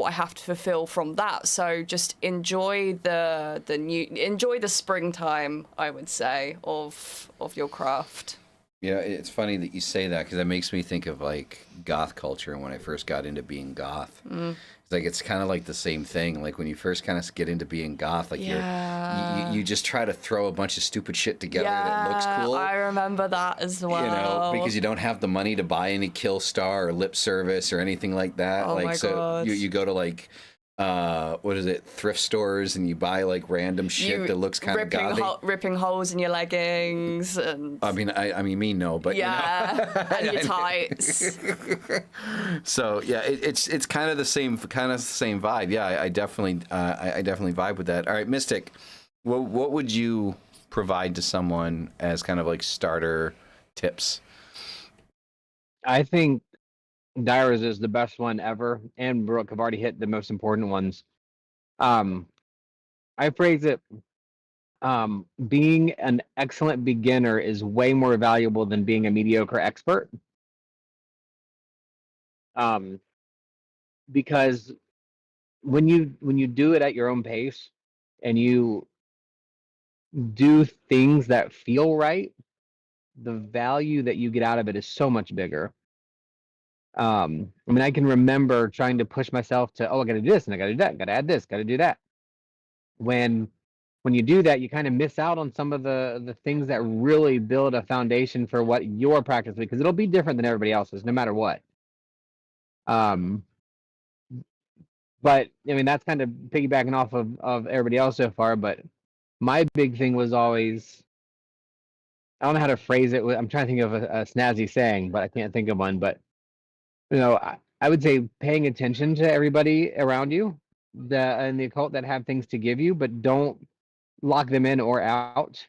I have to fulfill from that. So just enjoy enjoy the springtime, I would say, of your craft. Yeah, it's funny that you say that, because that makes me think of like goth culture. When I first got into being goth, it's like it's kind of like the same thing. Like when you first kind of get into being goth, like you just try to throw a bunch of stupid shit together that looks cool. I remember that as well. You know, because you don't have the money to buy any kill star or lip service or anything like that. Oh like my God. you go to like what is it, thrift stores, and you buy like random shit that looks kind of gothy. Ripping holes in your leggings, and I mean me no, but yeah, you know. and your tights. So yeah, it's kind of the same vibe. Yeah, I definitely vibe with that. All right, Mystic, what would you provide to someone as kind of like starter tips? I think Dyra's is the best one ever, and Brooke have already hit the most important ones. I phrase it, being an excellent beginner is way more valuable than being a mediocre expert. Because when you do it at your own pace, and you do things that feel right, the value that you get out of it is so much bigger. I mean, I can remember trying to push myself to, I got to do this, and I got to do that, got to add this, got to do that. When you do that, you kind of miss out on some of the things that really build a foundation for what your practice is, because it'll be different than everybody else's, no matter what. But I mean, that's kind of piggybacking off of everybody else so far. But my big thing was always, I don't know how to phrase it. I'm trying to think of a snazzy saying, but I can't think of one. But you know, I would say paying attention to everybody around you, in the occult, that have things to give you, but don't lock them in or out.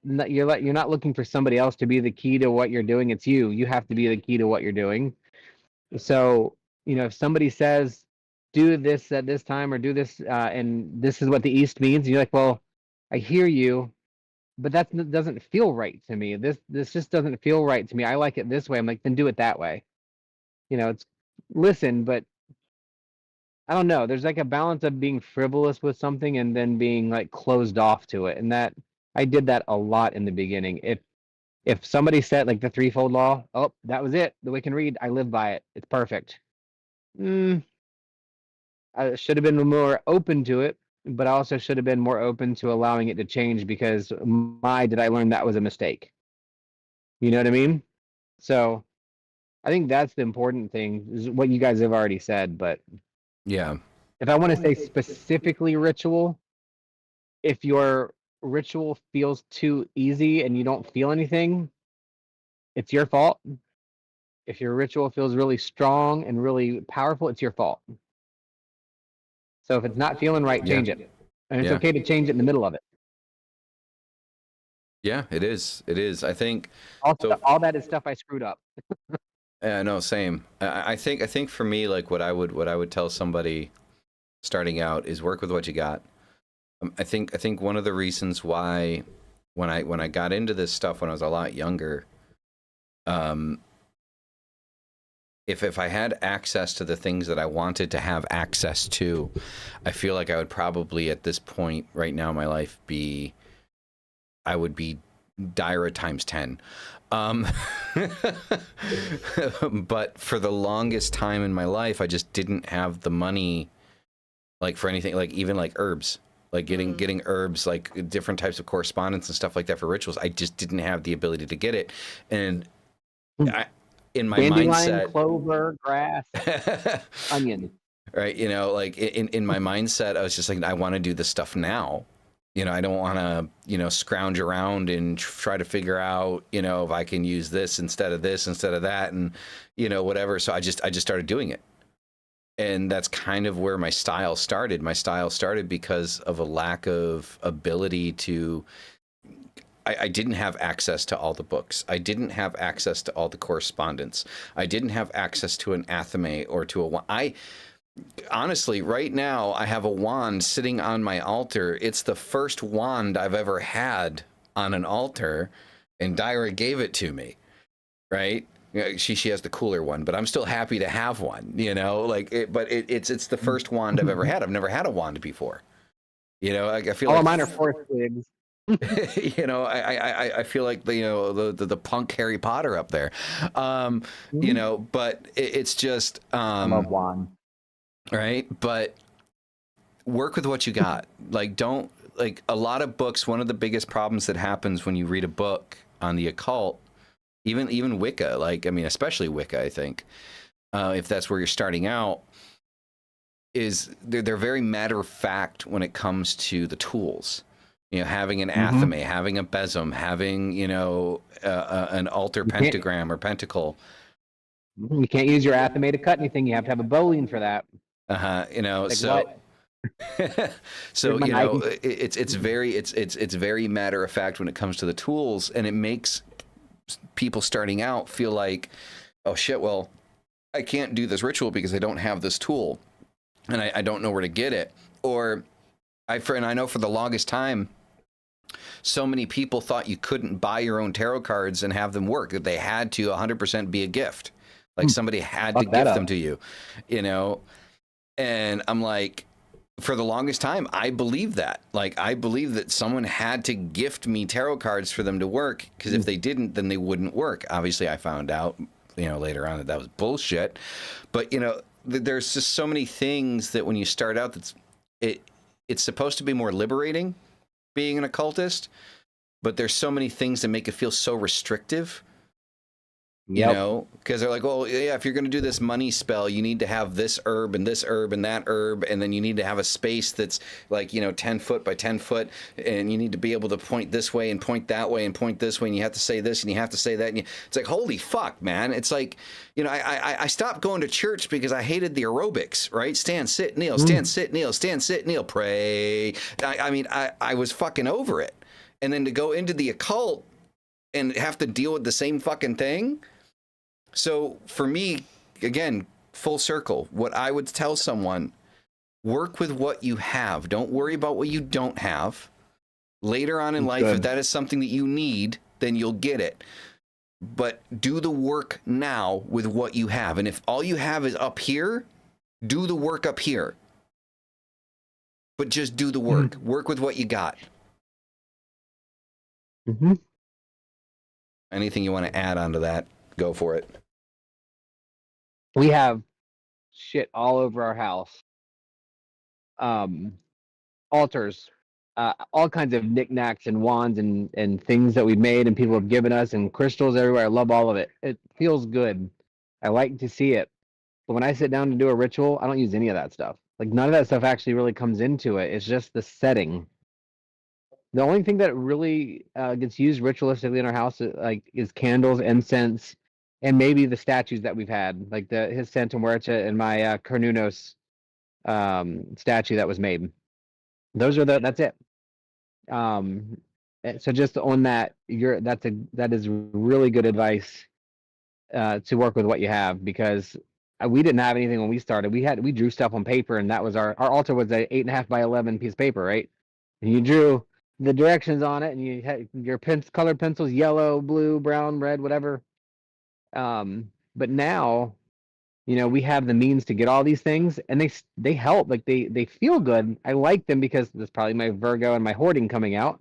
You're not looking for somebody else to be the key to what you're doing. It's you. You have to be the key to what you're doing. So, you know, if somebody says, do this at this time, or do this, and this is what the East means, and you're like, well, I hear you, but that doesn't feel right to me. This just doesn't feel right to me. I like it this way. I'm like, then do it that way. You know, it's listen, but I don't know. There's like a balance of being frivolous with something and then being like closed off to it. And that I did that a lot in the beginning. If somebody said like the threefold law, oh, that was it, the Wiccan Reed, I live by it, it's perfect. I should have been more open to it, but I also should have been more open to allowing it to change because did I learn that was a mistake? You know what I mean? So I think that's the important thing, is what you guys have already said. But Yeah. if I want to say specifically ritual, if your ritual feels too easy and you don't feel anything, it's your fault. If your ritual feels really strong and really powerful, it's your fault. So if it's not feeling right, Yeah. change it. And it's Yeah. okay to change it in the middle of it. Yeah, it is. It is. I think Also, so. all that is stuff I screwed up. Yeah, no, same. I think for me, like what I would tell somebody starting out is work with what you got. I think one of the reasons why when I got into this stuff when I was a lot younger, if I had access to the things that I wanted to have access to, I feel like I would probably at this point right now in my life I would be Dyra times 10. But for the longest time in my life, I just didn't have the money, like for anything, like even like herbs, like getting herbs, like different types of correspondence and stuff like that for rituals. I just didn't have the ability to get it, and in my Dandelion, mindset, clover, grass, onion. right? You know, like in my mindset, I was just like, I want to do this stuff now. You know, I don't want to, you know, scrounge around and try to figure out, you know, if I can use this instead of that, and, you know, whatever. So I just started doing it. And that's kind of where my style started. My style started because of a lack of ability to, I didn't have access to all the books. I didn't have access to all the correspondence. I didn't have access to an athame or to honestly, right now, I have a wand sitting on my altar. It's the first wand I've ever had on an altar, and Dyra gave it to me, right? She has the cooler one, but I'm still happy to have one, you know? Like, it's the first wand I've ever had. I've never had a wand before. You know, I feel All like of mine are forest twigs. you know, I feel like the punk Harry Potter up there, you know, but it's just I love wand. right. But work with what you got. Like, don't, like, a lot of books. One of the biggest problems that happens when you read a book on the occult, even Wicca, like, I mean, especially Wicca, I think, if that's where you're starting out, is they're very matter of fact when it comes to the tools. You know, having an athame, having a besom, having, you know, an altar pentagram or pentacle. You can't use your athame to cut anything. You have to have a bowline for that. You know, Like so so you know, it's very matter of fact when it comes to the tools, and it makes people starting out feel like, oh shit, well, I can't do this ritual because I don't have this tool, and I don't know where to get it. Or I know for the longest time, so many people thought you couldn't buy your own tarot cards and have them work, that they had to 100% be a gift, like somebody had to gift them to you, you know. And I'm like, for the longest time, I believed that. Like, I believed that someone had to gift me tarot cards for them to work, because if they didn't, then they wouldn't work. Obviously, I found out, you know, later on that was bullshit. But, you know, there's just so many things that when you start out, it's supposed to be more liberating being an occultist, but there's so many things that make it feel so restrictive. You know, because they're like, well, yeah, if you're going to do this money spell, you need to have this herb and this herb and that herb, and then you need to have a space that's like, you know, 10 foot by 10 foot, and you need to be able to point this way and point that way and point this way, and you have to say this and you have to say that, and it's like, holy fuck, man. It's like, you know, I stopped going to church because I hated the aerobics, right? Stand, sit, kneel, stand, sit, kneel, stand, sit, kneel, pray. I mean, I was fucking over it. And then to go into the occult and have to deal with the same fucking thing. So for me, again, full circle, what I would tell someone, work with what you have. Don't worry about what you don't have. Later on in life, if that is something that you need, then you'll get it. But do the work now with what you have. And if all you have is up here, do the work up here. But just do the work. Work with what you got. Anything you want to add onto that, go for it. We have shit all over our house. altars, all kinds of knickknacks and wands and things that we've made and people have given us and crystals everywhere. I love all of it. It feels good. I like to see it. But when I sit down to do a ritual, I don't use any of that stuff. Like none of that stuff actually really comes into it. It's just the setting. The only thing that really gets used ritualistically in our house is candles, incense, and maybe the statues that we've had, like his Santa Muerta and my Carnunos statue that was made. Those are that's it. So just on that, that is really good advice to work with what you have, because we didn't have anything when we started. We drew stuff on paper, and that was our altar was a 8.5 by 11 piece of paper, right? And you drew the directions on it, and you had your colored pencils, yellow, blue, brown, red, whatever. But now, we have the means to get all these things, and they help. Like they feel good. I like them because that's probably my Virgo and my hoarding coming out.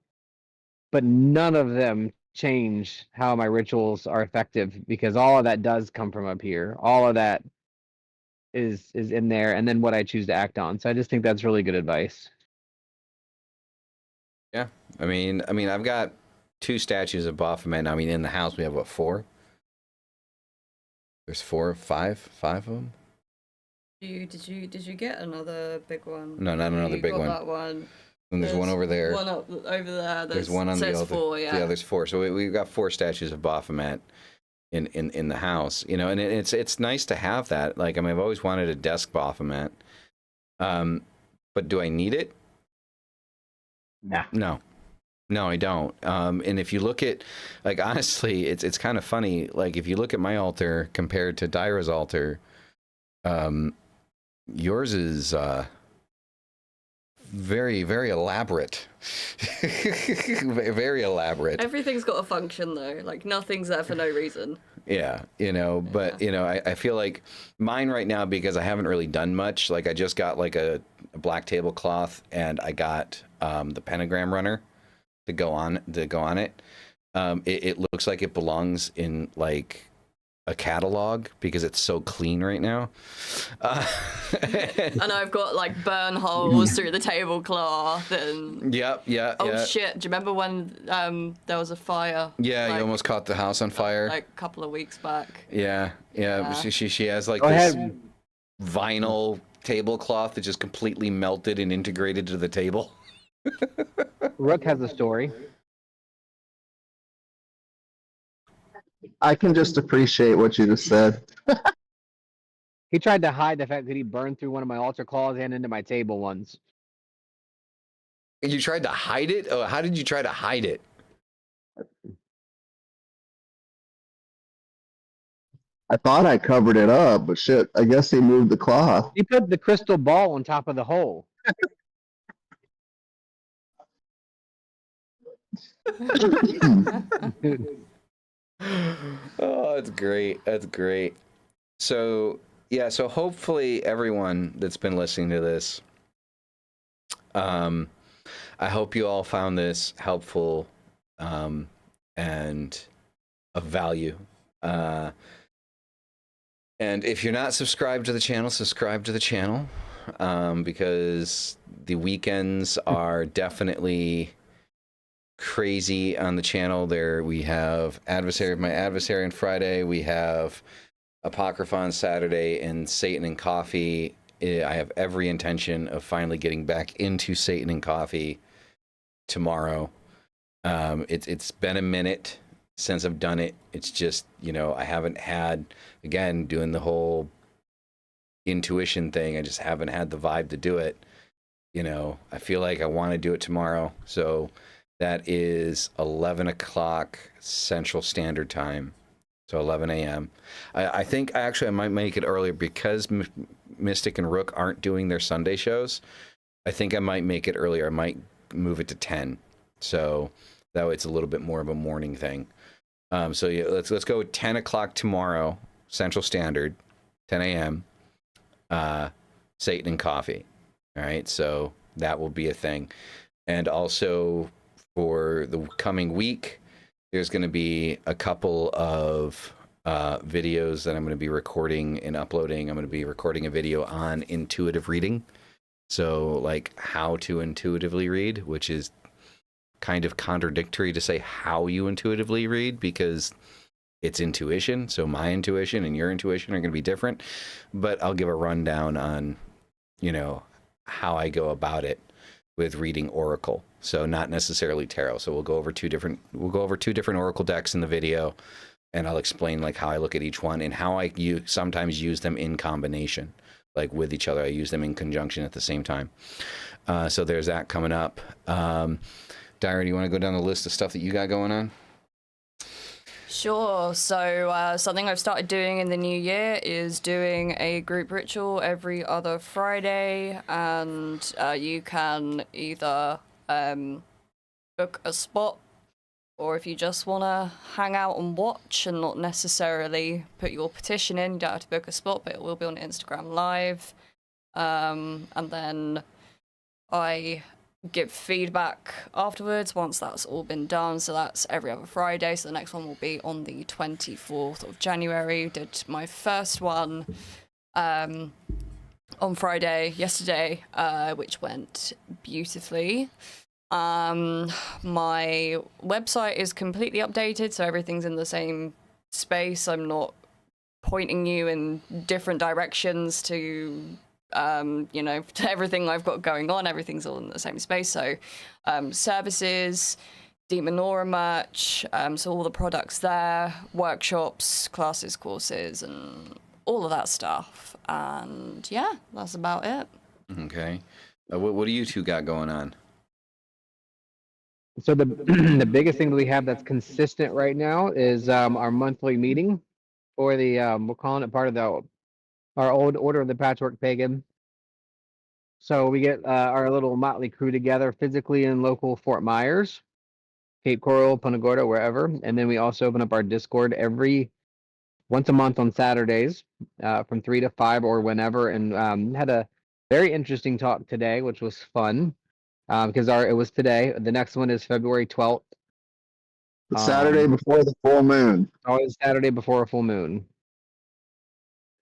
But none of them change how my rituals are effective, because all of that does come from up here. All of that is in there, and then what I choose to act on. So I just think that's really good advice. Yeah, I mean, I've got 2 statues of Baphomet. I mean, in the house we have what, 4? There's 5 of them. Did you get another big one? No, not another big one. That one. And there's one over there. One up over there. There's one on the altar. 4, yeah. There's 4. So we've got 4 statues of Baphomet in the house. And it's nice to have that. Like, I mean, I've always wanted a desk Baphomet. But do I need it? Nah. No, I don't. And if you look at, like, honestly, it's kind of funny. Like, if you look at my altar compared to Dyra's altar, yours is very, very elaborate. Very elaborate. Everything's got a function, though. Like, nothing's there for no reason. Yeah, but, I feel like mine right now, because I haven't really done much, like, I just got, like, a black tablecloth, and I got the pentagram runner to go on it. It looks like it belongs in, like, a catalog, because it's so clean right now. And I've got like burn holes through the tablecloth and shit, do you remember when there was a fire? Yeah, like, you almost caught the house on fire like a couple of weeks back. Yeah. She has like Go this ahead. vinyl tablecloth that just completely melted and integrated to the table. Rook has a story. I can just appreciate what you just said. He tried to hide the fact that he burned through one of my altar claws and into my table once. You tried to hide it? Oh, how did you try to hide it? I thought I covered it up, but shit, I guess he moved the cloth. He put the crystal ball on top of the hole. Oh, that's great. That's great. So, yeah, so hopefully everyone that's been listening to this, I hope you all found this helpful and of value. And if you're not subscribed to the channel, subscribe to the channel, because the weekends are definitely crazy on the channel. There we have my adversary on Friday, we have Apocrypha on Saturday, and Satan and Coffee. I have every intention of finally getting back into Satan and Coffee tomorrow. It's been a minute since I've done it. It's just, I haven't had, again, doing the whole intuition thing, I just haven't had the vibe to do it. I feel like I want to do it tomorrow. So that is 11 o'clock Central Standard Time. So 11 a.m. I think I might make it earlier, because Mystic and Rook aren't doing their Sunday shows. I think I might make it earlier. I might move it to 10. So that way it's a little bit more of a morning thing. So yeah, let's go 10 o'clock tomorrow, Central Standard, 10 a.m. Satan and Coffee. All right, so that will be a thing. And also for the coming week, there's going to be a couple of videos that I'm going to be recording and uploading. I'm going to be recording a video on intuitive reading, So like how to intuitively read, which is kind of contradictory to say how you intuitively read because it's intuition. So my intuition and your intuition are going to be different, but I'll give a rundown on, you know, how I go about it with reading Oracle. So not necessarily tarot. So we'll go over two different Oracle decks in the video, and I'll explain like how I look at each one and how I sometimes use them in combination, like with each other. I use them in conjunction at the same time. So there's that coming up. Diary, do you want to go down the list of stuff that you got going on? Sure. So something I've started doing in the new year is doing a group ritual every other Friday, and you can either book a spot, or if you just want to hang out and watch and not necessarily put your petition in, you don't have to book a spot, but it will be on Instagram Live. And then I give feedback afterwards once that's all been done. So that's every other Friday. So the next one will be on the 24th of January. Did my first one on Friday yesterday, which went beautifully. My website is completely updated, so everything's in the same space. I'm not pointing you in different directions to you know, to everything I've got going on. Everything's all in the same space. So services, Demonora merch, so all the products there, workshops, classes, courses, and all of that stuff. And yeah, that's about it. Okay. What do you two got going on? So the the biggest thing that we have that's consistent right now is our monthly meeting, or the we're calling it part of our old Order of the Patchwork Pagan. So we get our little motley crew together physically in local Fort Myers, Cape Coral, Punta Gorda, wherever, and then we also open up our Discord once a month on Saturdays from 3 to 5 or whenever, and had a very interesting talk today, which was fun because it was today. The next one is February 12th. The Saturday before the full moon. Always Saturday before a full moon.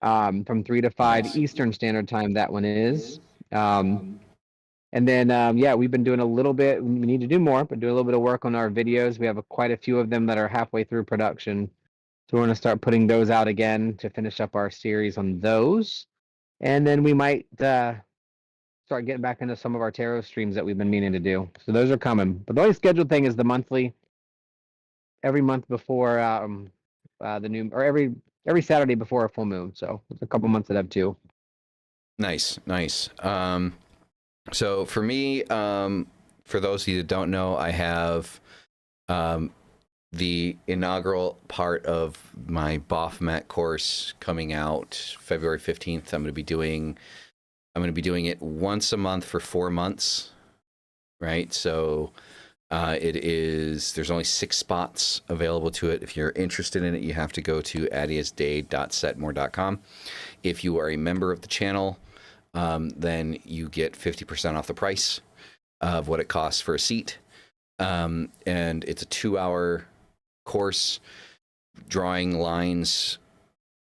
From 3 to 5 Nice. Eastern Standard Time, that one is. And then, yeah, we've been doing a little bit. We need to do more, but do a little bit of work on our videos. We have quite a few of them that are halfway through production. So we're going to start putting those out again to finish up our series on those. And then we might start getting back into some of our tarot streams that we've been meaning to do. So those are coming. But the only scheduled thing is the monthly, every month before the new, or every Saturday before a full moon. So it's a couple months that have two. Nice. So for me, for those of you that don't know, I have the inaugural part of my Baphomet course coming out February 15th. I'm going to be doing it once a month for 4 months, right? So there's only 6 spots available to it. If you're interested in it, you have to go to atiusday.setmore.com. If you are a member of the channel, then you get 50% off the price of what it costs for a seat. And it's a 2-hour course drawing lines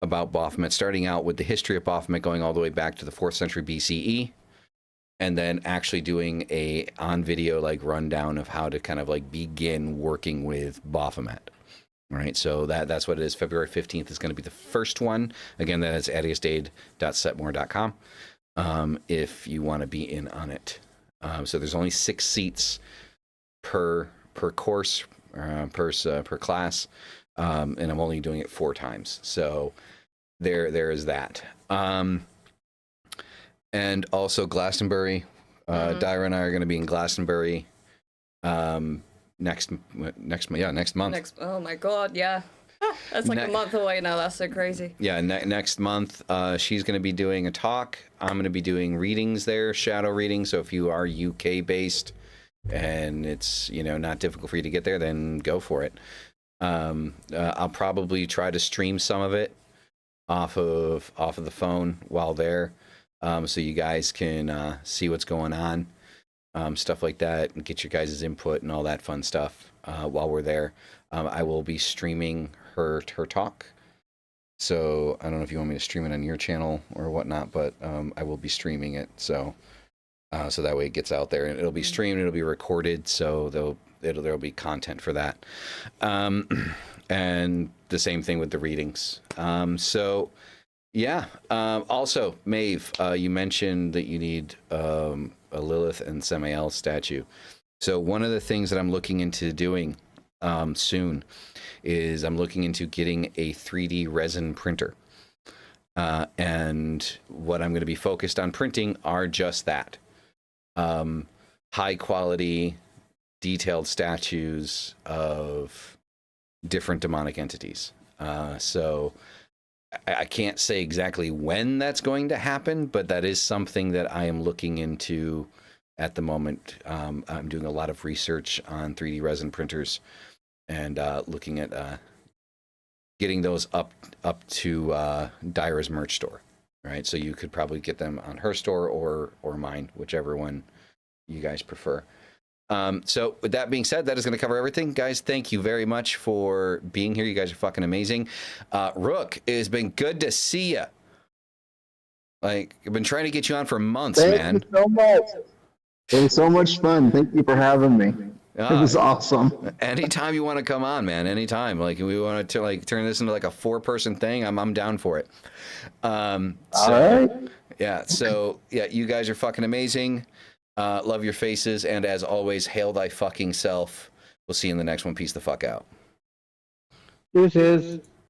about Baphomet, starting out with the history of Baphomet, going all the way back to the 4th century BCE, and then actually doing a on video like rundown of how to kind of like begin working with Baphomet. All right, so that's what it is. February 15th is going to be the first one. Again, that is atiusday.setmore.com if you want to be in on it. So there's only 6 seats per course, per class, and I'm only doing it 4 times. So there is that. And also Glastonbury. Dyra and I are going to be in Glastonbury next month. Oh my god, yeah. That's like a month away now. That's so crazy. Yeah, next month she's going to be doing a talk. I'm going to be doing readings there, shadow readings. So if you are UK based and it's not difficult for you to get there, then go for it. I'll probably try to stream some of it off of the phone while there, so you guys can see what's going on, stuff like that, and get your guys' input and all that fun stuff while we're there. I will be streaming her talk, so I don't know if you want me to stream it on your channel or whatnot, but I will be streaming it. So So that way it gets out there, and it'll be streamed, it'll be recorded, so there'll be content for that. And the same thing with the readings. So yeah. Also, Maeve, you mentioned that you need a Lilith and Samael statue. So one of the things that I'm looking into doing soon is I'm looking into getting a 3D resin printer. And what I'm going to be focused on printing are just that. High quality, detailed statues of different demonic entities. So I can't say exactly when that's going to happen, but that is something that I am looking into at the moment. I'm doing a lot of research on 3D resin printers and looking at getting those up to Dyra's merch store, right? So you could probably get them on her store or mine, whichever one you guys prefer. So with that being said, that is going to cover everything. Guys, thank you very much for being here. You guys are fucking amazing. Rook, it has been good to see you. Like, I've been trying to get you on for months, man. Thank you so much. It was so much fun. Thank you for having me. It was awesome. Anytime you want to come on, man, anytime. Like, we want to like turn this into like a 4-person thing, I'm down for it. All right. Yeah, so yeah, you guys are fucking amazing. Love your faces, and as always, hail thy fucking self. We'll see you in the next one. Peace the fuck out. Deuces.